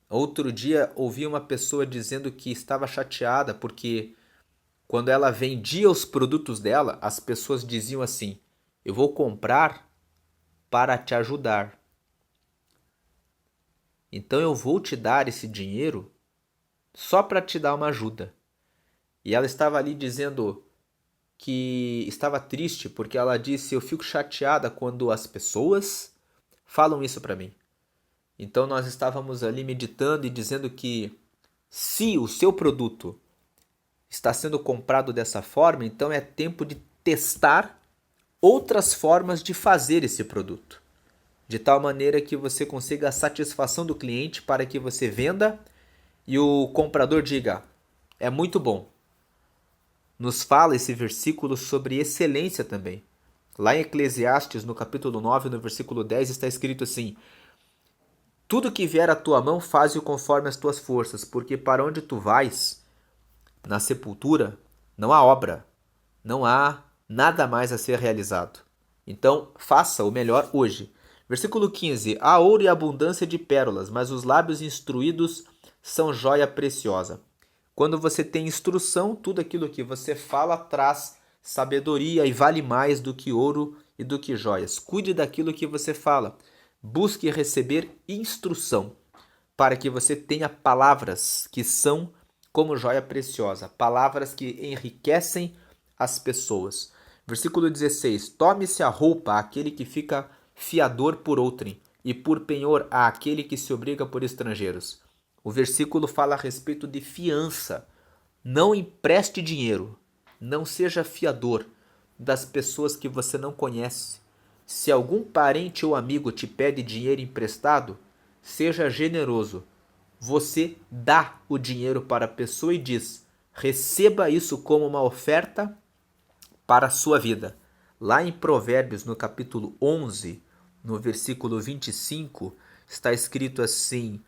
Outro dia ouvi uma pessoa dizendo que estava chateada porque quando ela vendia os produtos dela, as pessoas diziam assim: eu vou comprar para te ajudar. Então eu vou te dar esse dinheiro só para te dar uma ajuda. E ela estava ali dizendo que estava triste porque ela disse: eu fico chateada quando as pessoas falam isso para mim. Então nós estávamos ali meditando e dizendo que se o seu produto está sendo comprado dessa forma, então é tempo de testar outras formas de fazer esse produto, de tal maneira que você consiga a satisfação do cliente para que você venda e o comprador diga: é muito bom. Nos fala esse versículo sobre excelência também. Lá em Eclesiastes, no capítulo 9, no versículo 10, está escrito assim: tudo que vier à tua mão, faze-o conforme as tuas forças, porque para onde tu vais, na sepultura, não há obra, não há nada mais a ser realizado. Então, faça o melhor hoje. Versículo 15. Há ouro e abundância de pérolas, mas os lábios instruídos são joia preciosa. Quando você tem instrução, tudo aquilo que você fala traz sabedoria e vale mais do que ouro e do que joias. Cuide daquilo que você fala. Busque receber instrução para que você tenha palavras que são como joia preciosa, palavras que enriquecem as pessoas. Versículo 16: Tome-se a roupa àquele que fica fiador por outrem, e por penhor àquele que se obriga por estrangeiros. O versículo fala a respeito de fiança. Não empreste dinheiro, não seja fiador das pessoas que você não conhece. Se algum parente ou amigo te pede dinheiro emprestado, seja generoso. Você dá o dinheiro para a pessoa e diz: receba isso como uma oferta para a sua vida. Lá em Provérbios, no capítulo 11, no versículo 25, está escrito assim: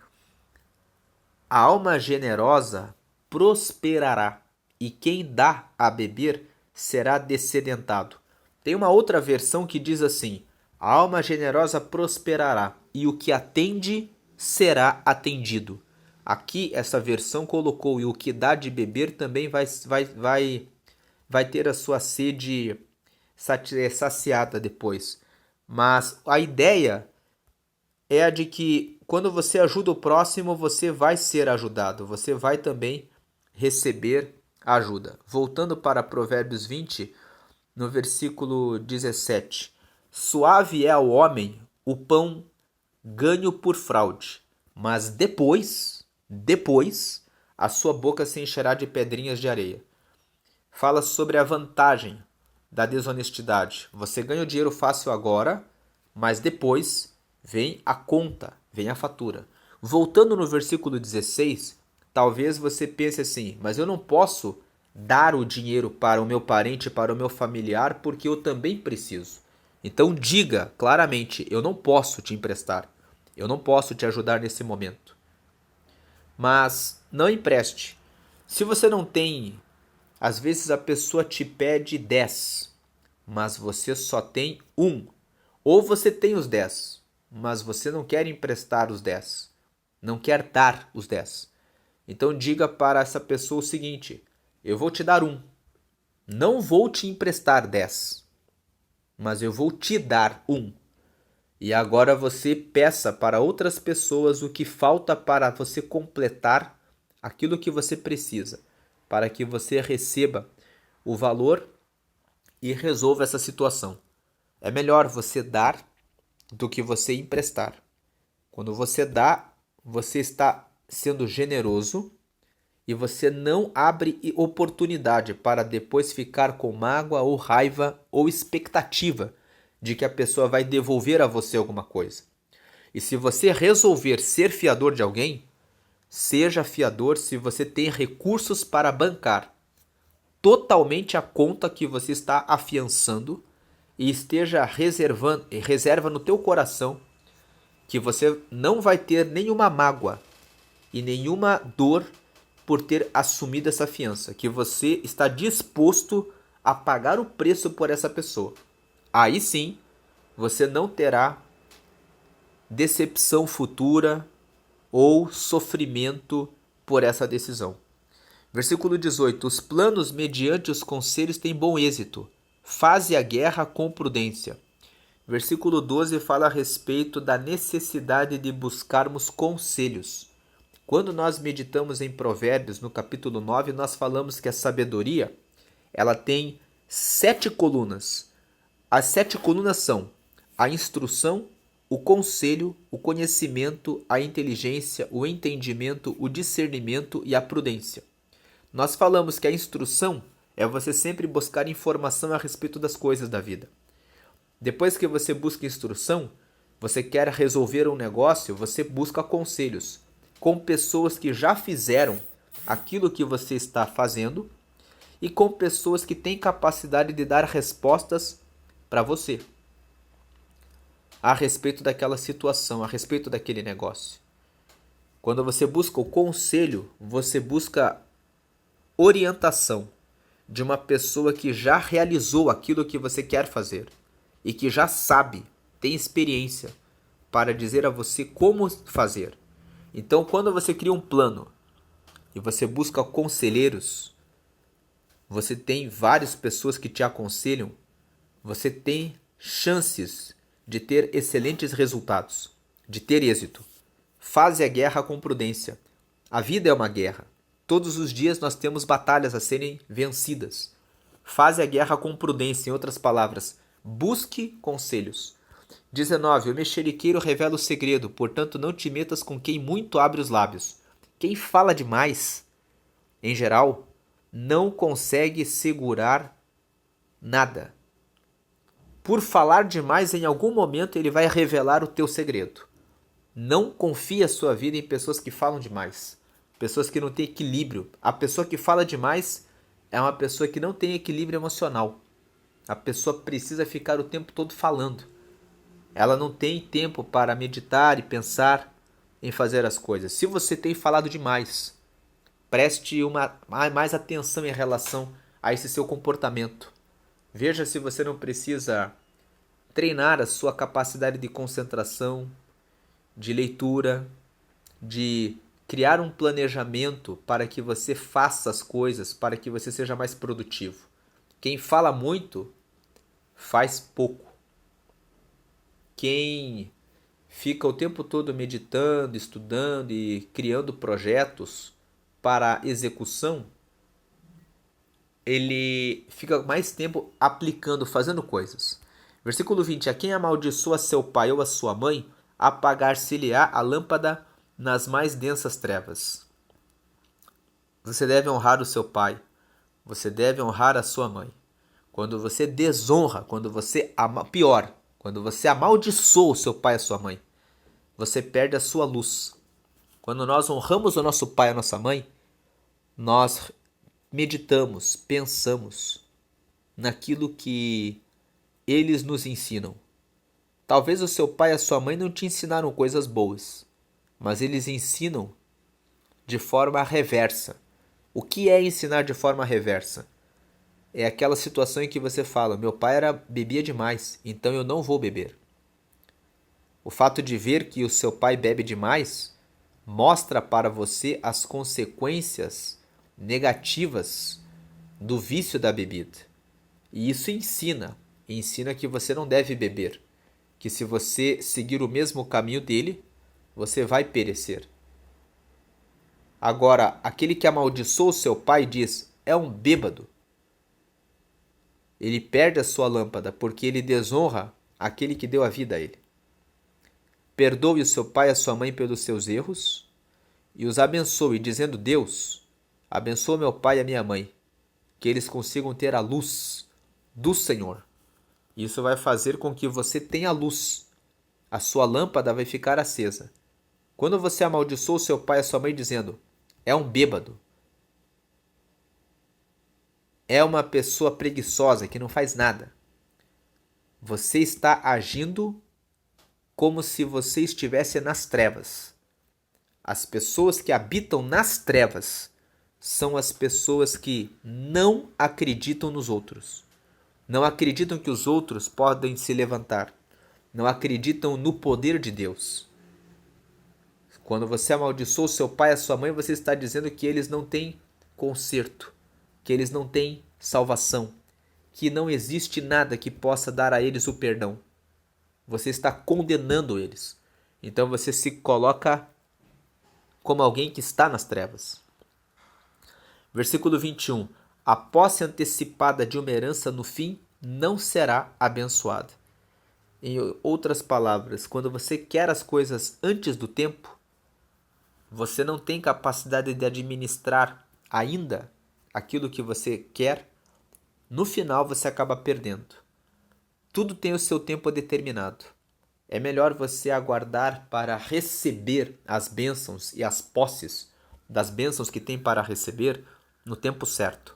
a alma generosa prosperará, e quem dá a beber será descedentado. Tem uma outra versão que diz assim: a alma generosa prosperará, e o que atende será atendido. Aqui essa versão colocou: e o que dá de beber também vai ter a sua sede saciada depois. Mas a ideia é a de que quando você ajuda o próximo, você vai ser ajudado, você vai também receber ajuda. Voltando para Provérbios 20, no versículo 17: suave é ao homem o pão ganho por fraude, mas depois, a sua boca se encherá de pedrinhas de areia. Fala sobre a vantagem da desonestidade. Você ganha o dinheiro fácil agora, mas depois vem a conta, vem a fatura. Voltando no versículo 16, talvez você pense assim: mas eu não posso dar o dinheiro para o meu parente, para o meu familiar, porque eu também preciso. Então diga claramente: eu não posso te emprestar, eu não posso te ajudar nesse momento. Mas não empreste. Se você não tem, às vezes a pessoa te pede 10, mas você só tem 1. Ou você tem os 10, mas você não quer emprestar os 10, não quer dar os 10. Então diga para essa pessoa o seguinte: eu vou te dar 1, não vou te emprestar 10, mas eu vou te dar 1. E agora você peça para outras pessoas o que falta para você completar aquilo que você precisa, para que você receba o valor e resolva essa situação. É melhor você dar do que você emprestar. Quando você dá, você está sendo generoso e você não abre oportunidade para depois ficar com mágoa ou raiva ou expectativa de que a pessoa vai devolver a você alguma coisa. E se você resolver ser fiador de alguém, seja fiador se você tem recursos para bancar totalmente a conta que você está afiançando e esteja reserva no teu coração que você não vai ter nenhuma mágoa e nenhuma dor por ter assumido essa fiança, que você está disposto a pagar o preço por essa pessoa. Aí sim, você não terá decepção futura ou sofrimento por essa decisão. Versículo 18: os planos mediante os conselhos têm bom êxito, faze a guerra com prudência. Versículo 12 fala a respeito da necessidade de buscarmos conselhos. Quando nós meditamos em Provérbios, no capítulo 9, nós falamos que a sabedoria ela tem 7 colunas. As 7 colunas são a instrução, o conselho, o conhecimento, a inteligência, o entendimento, o discernimento e a prudência. Nós falamos que a instrução é você sempre buscar informação a respeito das coisas da vida. Depois que você busca instrução, você quer resolver um negócio, você busca conselhos com pessoas que já fizeram aquilo que você está fazendo e com pessoas que têm capacidade de dar respostas para você a respeito daquela situação, a respeito daquele negócio. Quando você busca o conselho, você busca orientação de uma pessoa que já realizou aquilo que você quer fazer e que já sabe, tem experiência para dizer a você como fazer. Então, quando você cria um plano e você busca conselheiros, você tem várias pessoas que te aconselham, você tem chances de ter excelentes resultados, de ter êxito. Faze a guerra com prudência. A vida é uma guerra. Todos os dias nós temos batalhas a serem vencidas. Faze a guerra com prudência, em outras palavras, busque conselhos. 19. O mexeriqueiro revela o segredo, portanto não te metas com quem muito abre os lábios. Quem fala demais, em geral, não consegue segurar nada. Por falar demais, em algum momento ele vai revelar o teu segredo. Não confie a sua vida em pessoas que falam demais, pessoas que não têm equilíbrio. A pessoa que fala demais é uma pessoa que não tem equilíbrio emocional. A pessoa precisa ficar o tempo todo falando. Ela não tem tempo para meditar e pensar em fazer as coisas. Se você tem falado demais, preste mais atenção em relação a esse seu comportamento. Veja se você não precisa treinar a sua capacidade de concentração, de leitura, de criar um planejamento para que você faça as coisas, para que você seja mais produtivo. Quem fala muito, faz pouco. Quem fica o tempo todo meditando, estudando e criando projetos para execução, ele fica mais tempo aplicando, fazendo coisas. Versículo 20. A quem amaldiçoa seu pai ou a sua mãe, apagar-se-lhe-á a lâmpada nas mais densas trevas. Você deve honrar o seu pai. Você deve honrar a sua mãe. Quando você desonra, quando você amaldiçoa o seu pai e a sua mãe, você perde a sua luz. Quando nós honramos o nosso pai e a nossa mãe, nós meditamos, pensamos naquilo que eles nos ensinam. Talvez o seu pai e a sua mãe não te ensinaram coisas boas, mas eles ensinam de forma reversa. O que é ensinar de forma reversa? É aquela situação em que você fala: meu pai bebia demais, então eu não vou beber. O fato de ver que o seu pai bebe demais mostra para você as consequências negativas do vício da bebida. E isso ensina que você não deve beber, que se você seguir o mesmo caminho dele, você vai perecer. Agora, aquele que amaldiçoa o seu pai diz: é um bêbado. Ele perde a sua lâmpada porque ele desonra aquele que deu a vida a ele. Perdoe o seu pai e a sua mãe pelos seus erros e os abençoe, dizendo: Deus, abençoa meu pai e a minha mãe, que eles consigam ter a luz do Senhor. Isso vai fazer com que você tenha luz. A sua lâmpada vai ficar acesa. Quando você amaldiçoa o seu pai e a sua mãe dizendo: é um bêbado, é uma pessoa preguiçosa que não faz nada, você está agindo como se você estivesse nas trevas. As pessoas que habitam nas trevas são as pessoas que não acreditam nos outros. Não acreditam que os outros podem se levantar. Não acreditam no poder de Deus. Quando você amaldiçoa o seu pai e a sua mãe, você está dizendo que eles não têm conserto, que eles não têm salvação, que não existe nada que possa dar a eles o perdão. Você está condenando eles. Então você se coloca como alguém que está nas trevas. Versículo 21. A posse antecipada de uma herança no fim não será abençoada. Em outras palavras, quando você quer as coisas antes do tempo, você não tem capacidade de administrar ainda aquilo que você quer, no final você acaba perdendo. Tudo tem o seu tempo determinado. É melhor você aguardar para receber as bênçãos e as posses das bênçãos que tem para receber no tempo certo.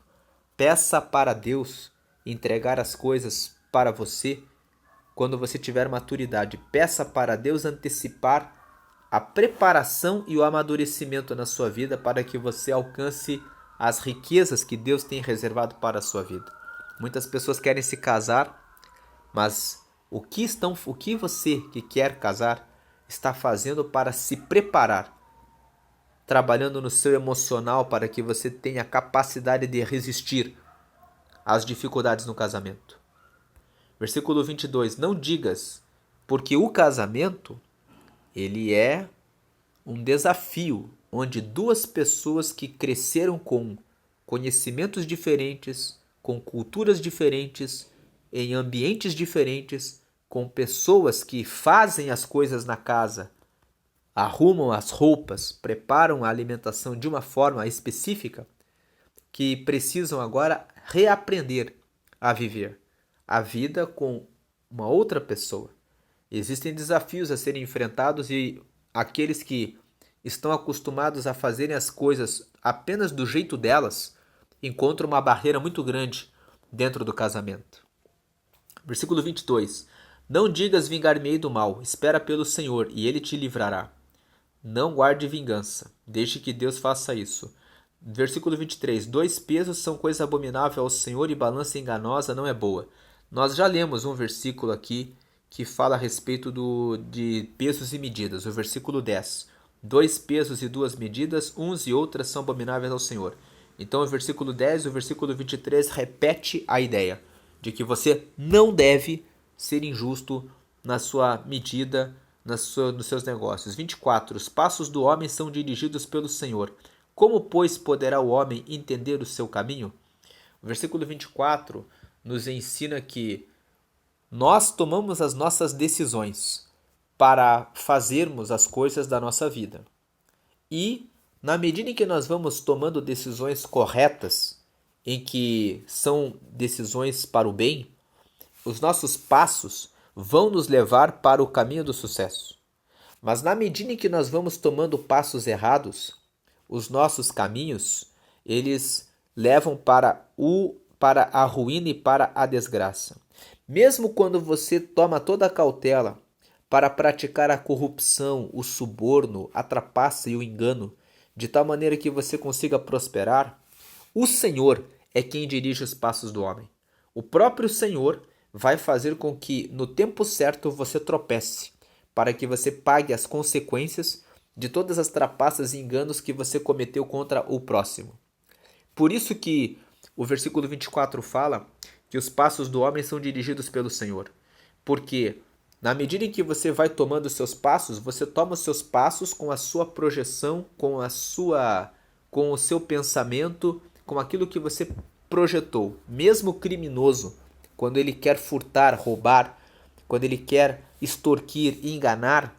Peça para Deus entregar as coisas para você quando você tiver maturidade. Peça para Deus antecipar a preparação e o amadurecimento na sua vida para que você alcance as riquezas que Deus tem reservado para a sua vida. Muitas pessoas querem se casar, mas o que você que quer casar está fazendo para se preparar? Trabalhando no seu emocional para que você tenha capacidade de resistir as dificuldades no casamento. Versículo 22, não digas, porque o casamento, ele é um desafio, onde duas pessoas que cresceram com conhecimentos diferentes, com culturas diferentes, em ambientes diferentes, com pessoas que fazem as coisas na casa, arrumam as roupas, preparam a alimentação de uma forma específica, que precisam agora reaprender a viver a vida com uma outra pessoa. Existem desafios a serem enfrentados e aqueles que estão acostumados a fazerem as coisas apenas do jeito delas encontram uma barreira muito grande dentro do casamento. Versículo 22. Não digas vingar-me-ei do mal, espera pelo Senhor e ele te livrará. Não guarde vingança, deixe que Deus faça isso. Versículo 23. Dois pesos são coisa abominável ao Senhor e balança enganosa não é boa. Nós já lemos um versículo aqui que fala a respeito de pesos e medidas, o versículo 10. Dois pesos e duas medidas, uns e outras são abomináveis ao Senhor. Então o versículo 10 e o versículo 23 repete a ideia de que você não deve ser injusto na sua medida, nos seus negócios. 24. Os passos do homem são dirigidos pelo Senhor. Como, pois, poderá o homem entender o seu caminho? O versículo 24 nos ensina que nós tomamos as nossas decisões para fazermos as coisas da nossa vida. E, na medida em que nós vamos tomando decisões corretas, em que são decisões para o bem, os nossos passos vão nos levar para o caminho do sucesso. Mas na medida em que nós vamos tomando passos errados, os nossos caminhos, eles levam para a ruína e para a desgraça. Mesmo quando você toma toda a cautela para praticar a corrupção, o suborno, a trapaça e o engano, de tal maneira que você consiga prosperar, o Senhor é quem dirige os passos do homem. O próprio Senhor vai fazer com que no tempo certo você tropece, para que você pague as consequências de todas as trapaças e enganos que você cometeu contra o próximo. Por isso que o versículo 24 fala que os passos do homem são dirigidos pelo Senhor. Porque na medida em que você vai tomando os seus passos, você toma os seus passos com a sua projeção, com o seu pensamento, com aquilo que você projetou. Mesmo o criminoso, quando ele quer furtar, roubar, quando ele quer extorquir e enganar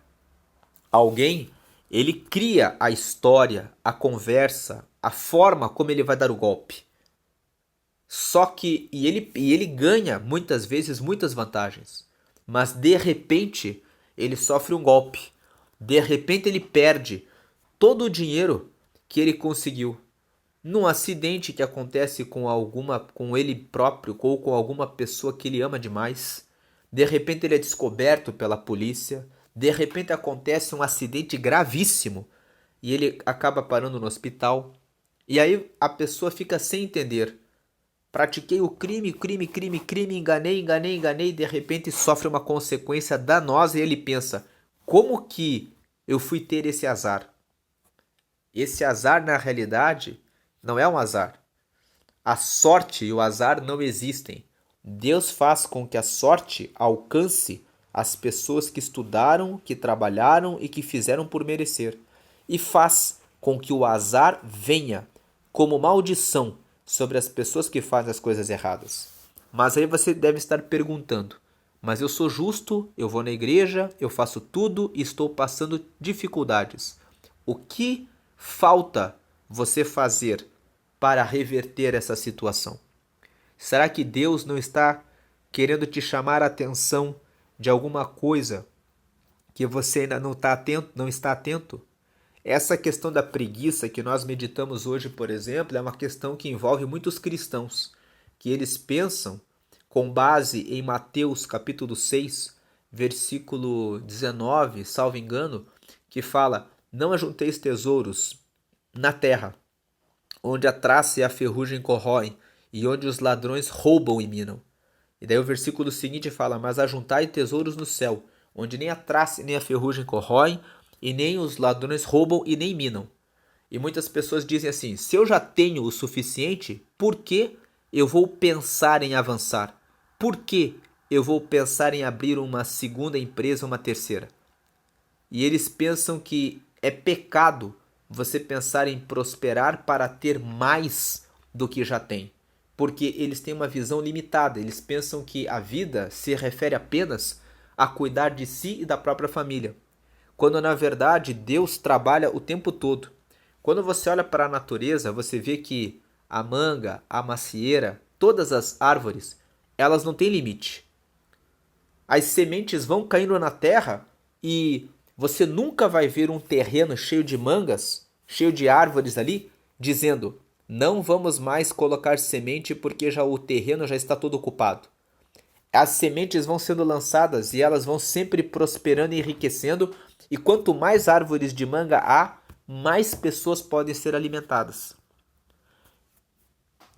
alguém, ele cria a história, a conversa, a forma como ele vai dar o golpe. Só que ele ganha muitas vezes muitas vantagens, mas de repente ele sofre um golpe. De repente ele perde todo o dinheiro que ele conseguiu num acidente que acontece com ele próprio ou com alguma pessoa que ele ama demais. De repente ele é descoberto pela polícia. De repente acontece um acidente gravíssimo e ele acaba parando no hospital. E aí a pessoa fica sem entender. Pratiquei o crime, enganei, e de repente sofre uma consequência danosa e ele pensa, como que eu fui ter esse azar? Esse azar, na realidade, não é um azar. A sorte e o azar não existem. Deus faz com que a sorte alcance as pessoas que estudaram, que trabalharam e que fizeram por merecer. E faz com que o azar venha como maldição sobre as pessoas que fazem as coisas erradas. Mas aí você deve estar perguntando, mas eu sou justo, eu vou na igreja, eu faço tudo e estou passando dificuldades. O que falta você fazer para reverter essa situação? Será que Deus não está querendo te chamar a atenção de alguma coisa que você ainda não está atento? Essa questão da preguiça que nós meditamos hoje, por exemplo, é uma questão que envolve muitos cristãos, que eles pensam, com base em Mateus capítulo 6, versículo 19, salvo engano, que fala, não ajunteis tesouros na terra, onde a traça e a ferrugem corroem, e onde os ladrões roubam e minam. E daí o versículo seguinte fala, mas ajuntai tesouros no céu, onde nem a traça nem a ferrugem corroem, e nem os ladrões roubam e nem minam. E muitas pessoas dizem assim, se eu já tenho o suficiente, por que eu vou pensar em avançar? Por que eu vou pensar em abrir uma segunda empresa, uma terceira? E eles pensam que é pecado você pensar em prosperar para ter mais do que já tem. Porque eles têm uma visão limitada. Eles pensam que a vida se refere apenas a cuidar de si e da própria família. Quando na verdade Deus trabalha o tempo todo. Quando você olha para a natureza, você vê que a manga, a macieira, todas as árvores, elas não têm limite. As sementes vão caindo na terra e você nunca vai ver um terreno cheio de mangas, cheio de árvores ali, dizendo: não vamos mais colocar semente porque o terreno já está todo ocupado. As sementes vão sendo lançadas e elas vão sempre prosperando e enriquecendo, e quanto mais árvores de manga há, mais pessoas podem ser alimentadas.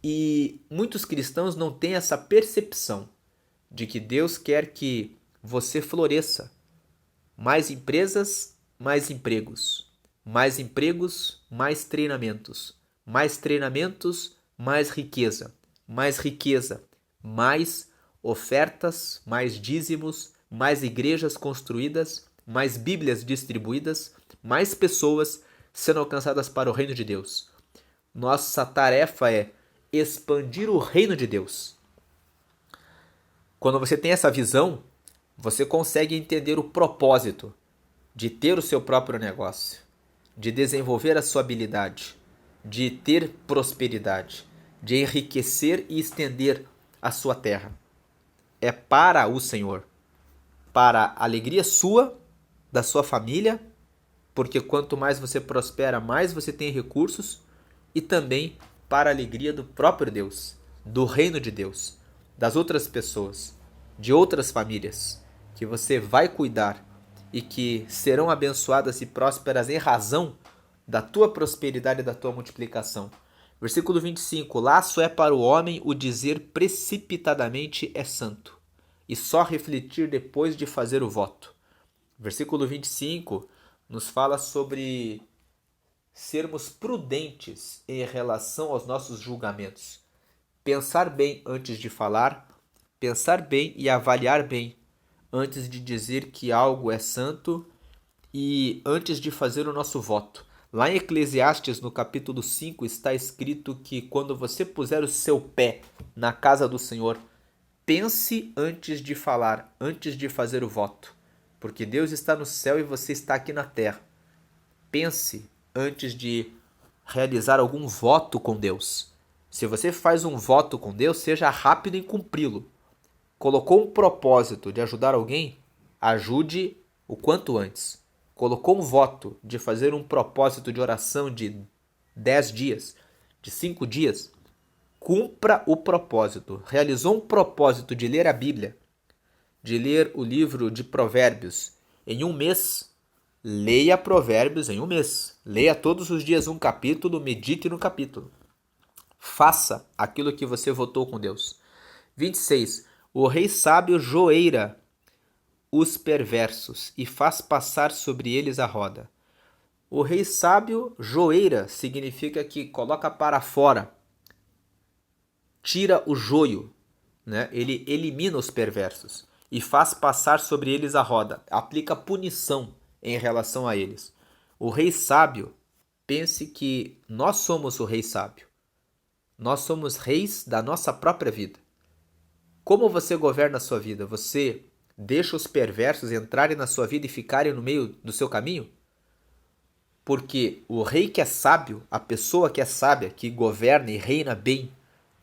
E muitos cristãos não têm essa percepção de que Deus quer que você floresça. Mais empresas, mais empregos. Mais empregos, mais treinamentos. Mais treinamentos, mais riqueza. Mais riqueza, mais ofertas, mais dízimos, mais igrejas construídas, mais Bíblias distribuídas, mais pessoas sendo alcançadas para o reino de Deus. Nossa tarefa é expandir o reino de Deus. Quando você tem essa visão, você consegue entender o propósito de ter o seu próprio negócio, de desenvolver a sua habilidade, de ter prosperidade, de enriquecer e estender a sua terra. É para o Senhor, para a alegria sua, da sua família, porque quanto mais você prospera, mais você tem recursos, e também para a alegria do próprio Deus, do reino de Deus, das outras pessoas, de outras famílias, que você vai cuidar e que serão abençoadas e prósperas em razão da tua prosperidade e da tua multiplicação. Versículo 25: laço é para o homem o dizer precipitadamente é santo, e só refletir depois de fazer o voto. Versículo 25 nos fala sobre sermos prudentes em relação aos nossos julgamentos. Pensar bem antes de falar, pensar bem e avaliar bem antes de dizer que algo é santo e antes de fazer o nosso voto. Lá em Eclesiastes, no capítulo 5, está escrito que quando você puser o seu pé na casa do Senhor, pense antes de falar, antes de fazer o voto, porque Deus está no céu e você está aqui na terra. Pense antes de realizar algum voto com Deus. Se você faz um voto com Deus, seja rápido em cumpri-lo. Colocou um propósito de ajudar alguém? Ajude o quanto antes. Colocou um voto de fazer um propósito de oração de 10 dias, de 5 dias? Cumpra o propósito. Realizou um propósito de ler a Bíblia, de ler o livro de Provérbios em um mês? Leia Provérbios em um mês. Leia todos os dias um capítulo, medite no capítulo. Faça aquilo que você votou com Deus. 26. O rei sábio joeira os perversos e faz passar sobre eles a roda. O rei sábio joeira significa que coloca para fora, tira o joio, né? Ele elimina os perversos e faz passar sobre eles a roda, aplica punição em relação a eles. O rei sábio, pense que nós somos o rei sábio. Nós somos reis da nossa própria vida. Como você governa a sua vida? Você deixa os perversos entrarem na sua vida e ficarem no meio do seu caminho? Porque o rei que é sábio, a pessoa que é sábia, que governa e reina bem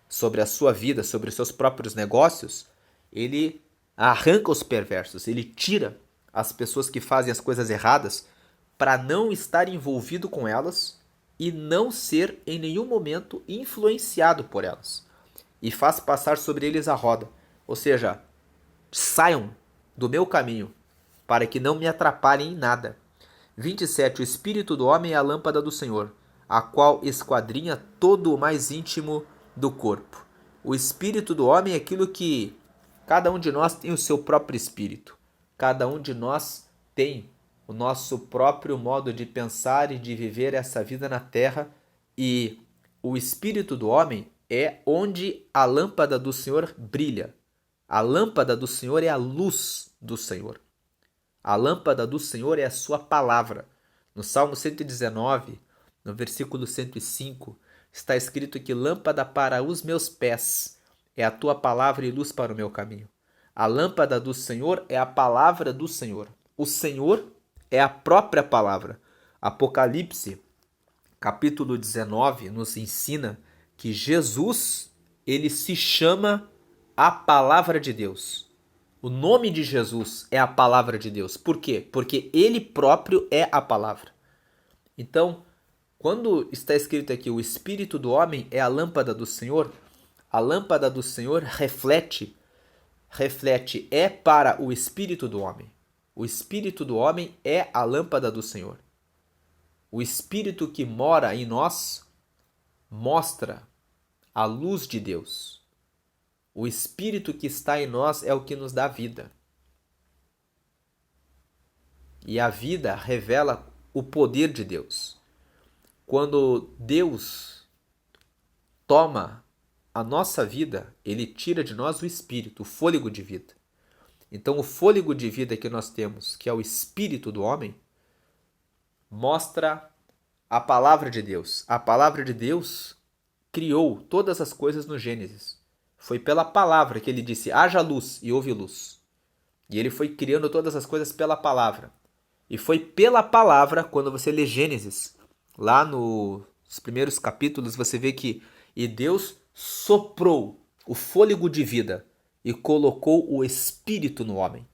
sobre a sua vida, sobre os seus próprios negócios, ele arranca os perversos, ele tira as pessoas que fazem as coisas erradas para não estar envolvido com elas e não ser em nenhum momento influenciado por elas. E faz passar sobre eles a roda. Ou seja, saiam do meu caminho para que não me atrapalhem em nada. 27. O espírito do homem é a lâmpada do Senhor, a qual esquadrinha todo o mais íntimo do corpo. O espírito do homem é aquilo que cada um de nós tem o seu próprio espírito. Cada um de nós tem o nosso próprio modo de pensar e de viver essa vida na terra. E o espírito do homem é onde a lâmpada do Senhor brilha. A lâmpada do Senhor é a luz do Senhor. A lâmpada do Senhor é a sua palavra. No Salmo 119, no versículo 105, está escrito que lâmpada para os meus pés é a tua palavra e luz para o meu caminho. A lâmpada do Senhor é a palavra do Senhor. O Senhor é a própria palavra. Apocalipse, capítulo 19, nos ensina que Jesus, ele se chama a palavra de Deus. O nome de Jesus é a palavra de Deus. Por quê? Porque ele próprio é a palavra. Então, quando está escrito aqui, o espírito do homem é a lâmpada do Senhor, a lâmpada do Senhor reflete é para o espírito do homem. O espírito do homem é a lâmpada do Senhor. O espírito que mora em nós mostra a luz de Deus. O espírito que está em nós é o que nos dá vida. E a vida revela o poder de Deus. Quando Deus toma a nossa vida, ele tira de nós o espírito, o fôlego de vida. Então, o fôlego de vida que nós temos, que é o espírito do homem, mostra a palavra de Deus. A palavra de Deus criou todas as coisas no Gênesis. Foi pela palavra que ele disse, haja luz, e houve luz. E ele foi criando todas as coisas pela palavra. E foi pela palavra, quando você lê Gênesis, lá nos primeiros capítulos, você vê que e Deus soprou o fôlego de vida e colocou o espírito no homem.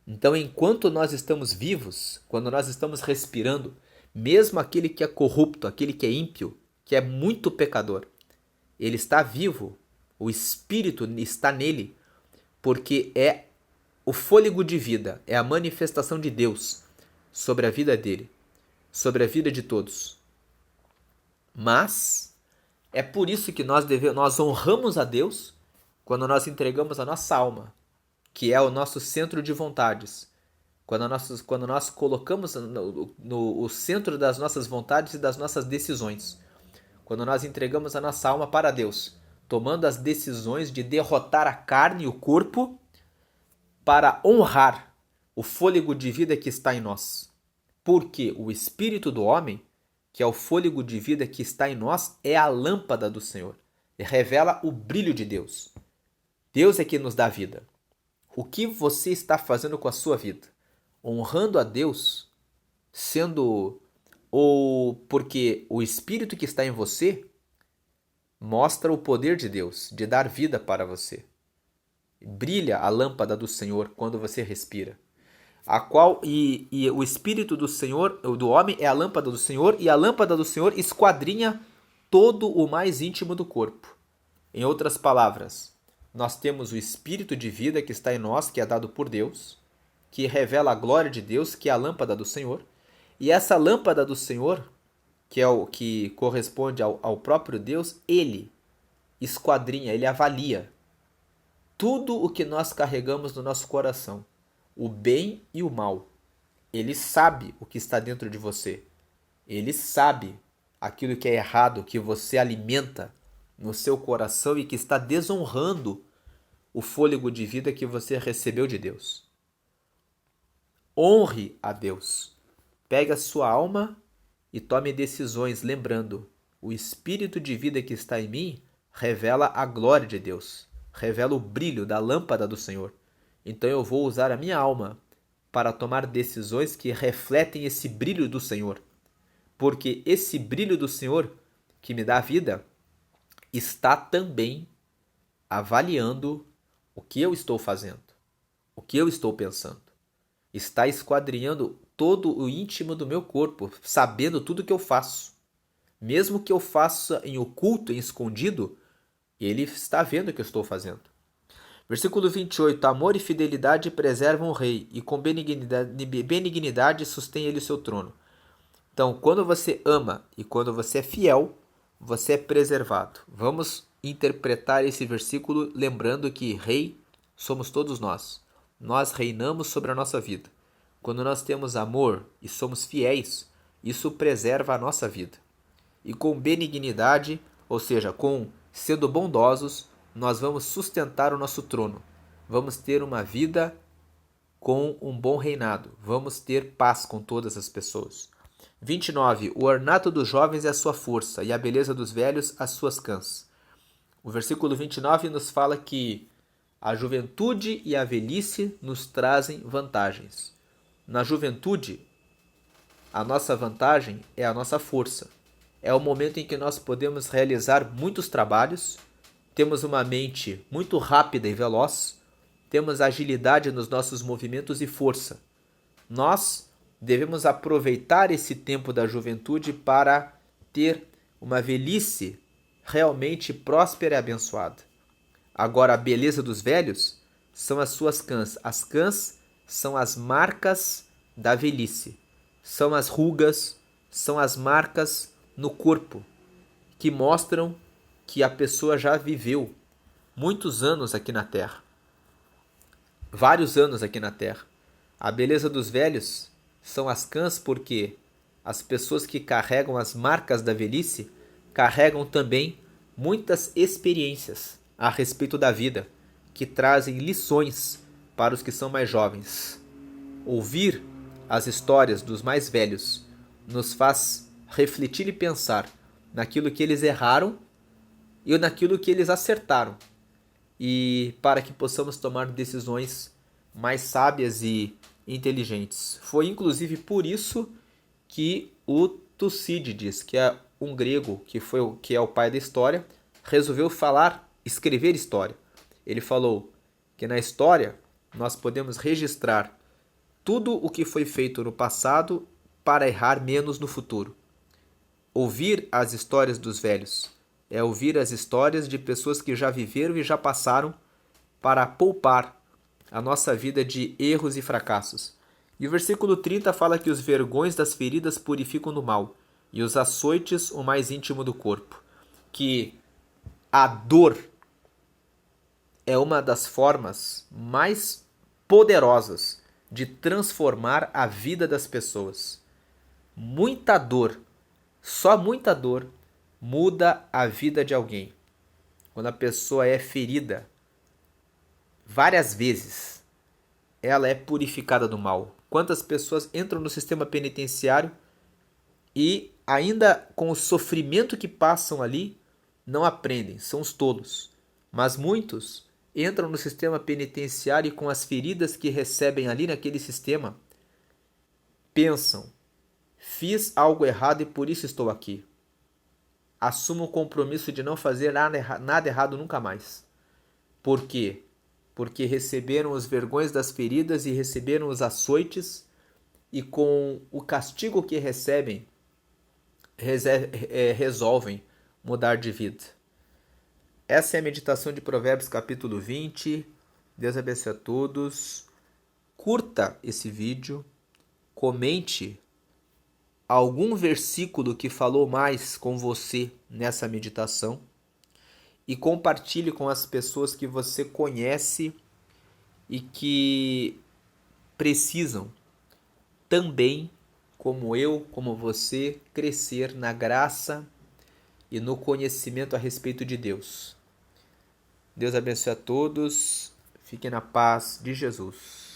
Então, enquanto nós estamos vivos, quando nós estamos respirando, mesmo aquele que é corrupto, aquele que é ímpio, que é muito pecador, ele está vivo, o espírito está nele, porque é o fôlego de vida, é a manifestação de Deus sobre a vida dele, sobre a vida de todos. Mas é por isso que nós honramos a Deus quando nós entregamos a nossa alma, que é o nosso centro de vontades. Quando nós colocamos no centro das nossas vontades e das nossas decisões. Quando nós entregamos a nossa alma para Deus, tomando as decisões de derrotar a carne e o corpo para honrar o fôlego de vida que está em nós. Porque o espírito do homem, que é o fôlego de vida que está em nós, é a lâmpada do Senhor. E revela o brilho de Deus. Deus é que nos dá vida. O que você está fazendo com a sua vida? Honrando a Deus, porque o Espírito que está em você mostra o poder de Deus, de dar vida para você. Brilha a lâmpada do Senhor quando você respira. E o Espírito do Senhor, do homem, é a lâmpada do Senhor, e a lâmpada do Senhor esquadrinha todo o mais íntimo do corpo. Em outras palavras, nós temos o Espírito de vida que está em nós, que é dado por Deus, que revela a glória de Deus, que é a lâmpada do Senhor. E essa lâmpada do Senhor, que é o que corresponde ao próprio Deus, ele esquadrinha, ele avalia tudo o que nós carregamos no nosso coração, o bem e o mal. Ele sabe o que está dentro de você. Ele sabe aquilo que é errado, que você alimenta no seu coração e que está desonrando o fôlego de vida que você recebeu de Deus. Honre a Deus. Pegue a sua alma e tome decisões, lembrando, o espírito de vida que está em mim revela a glória de Deus, revela o brilho da lâmpada do Senhor. Então eu vou usar a minha alma para tomar decisões que refletem esse brilho do Senhor. Porque esse brilho do Senhor que me dá vida está também avaliando o que eu estou fazendo, o que eu estou pensando. Está esquadrinhando todo o íntimo do meu corpo, sabendo tudo que eu faço. Mesmo que eu faça em oculto, em escondido, ele está vendo o que eu estou fazendo. Versículo 28. Amor e fidelidade preservam o rei, e com benignidade sustém ele o seu trono. Então, quando você ama e quando você é fiel, você é preservado. Vamos interpretar esse versículo lembrando que rei somos todos nós. Nós reinamos sobre a nossa vida. Quando nós temos amor e somos fiéis, isso preserva a nossa vida. E com benignidade, ou seja, com sendo bondosos, nós vamos sustentar o nosso trono. Vamos ter uma vida com um bom reinado. Vamos ter paz com todas as pessoas. 29. O ornato dos jovens é a sua força, e a beleza dos velhos as suas cãs. O versículo 29 nos fala que a juventude e a velhice nos trazem vantagens. Na juventude, a nossa vantagem é a nossa força. É o momento em que nós podemos realizar muitos trabalhos, temos uma mente muito rápida e veloz, temos agilidade nos nossos movimentos e força. Nós devemos aproveitar esse tempo da juventude para ter uma velhice realmente próspera e abençoada. Agora, a beleza dos velhos são as suas cãs. As cãs são as marcas da velhice. São as rugas, são as marcas no corpo que mostram que a pessoa já viveu muitos anos aqui na Terra. Vários anos aqui na Terra. A beleza dos velhos são as cãs porque as pessoas que carregam as marcas da velhice carregam também muitas experiências a respeito da vida, que trazem lições para os que são mais jovens. Ouvir as histórias dos mais velhos nos faz refletir e pensar naquilo que eles erraram e naquilo que eles acertaram, e para que possamos tomar decisões mais sábias e inteligentes. Foi inclusive por isso que o Tucídides, que é um grego que é o pai da história, resolveu escrever história. Ele falou que na história nós podemos registrar tudo o que foi feito no passado para errar menos no futuro. Ouvir as histórias dos velhos é ouvir as histórias de pessoas que já viveram e já passaram para poupar a nossa vida de erros e fracassos. E o versículo 30 fala que os vergões das feridas purificam do mal, e os açoites o mais íntimo do corpo. Que a dor é uma das formas mais poderosas de transformar a vida das pessoas. Muita dor, só muita dor, muda a vida de alguém. Quando a pessoa é ferida várias vezes, ela é purificada do mal. Quantas pessoas entram no sistema penitenciário e ainda com o sofrimento que passam ali, não aprendem, são os tolos. Mas muitos entram no sistema penitenciário e com as feridas que recebem ali naquele sistema, pensam, fiz algo errado e por isso estou aqui. Assumam o compromisso de não fazer nada errado nunca mais. Por quê? Porque receberam os vergões das feridas e receberam os açoites, e com o castigo que recebem, resolvem mudar de vida. Essa é a meditação de Provérbios capítulo 20. Deus abençoe a todos. Curta esse vídeo, comente algum versículo que falou mais com você nessa meditação e compartilhe com as pessoas que você conhece e que precisam também, como eu, como você, crescer na graça e no conhecimento a respeito de Deus. Deus abençoe a todos. Fiquem na paz de Jesus.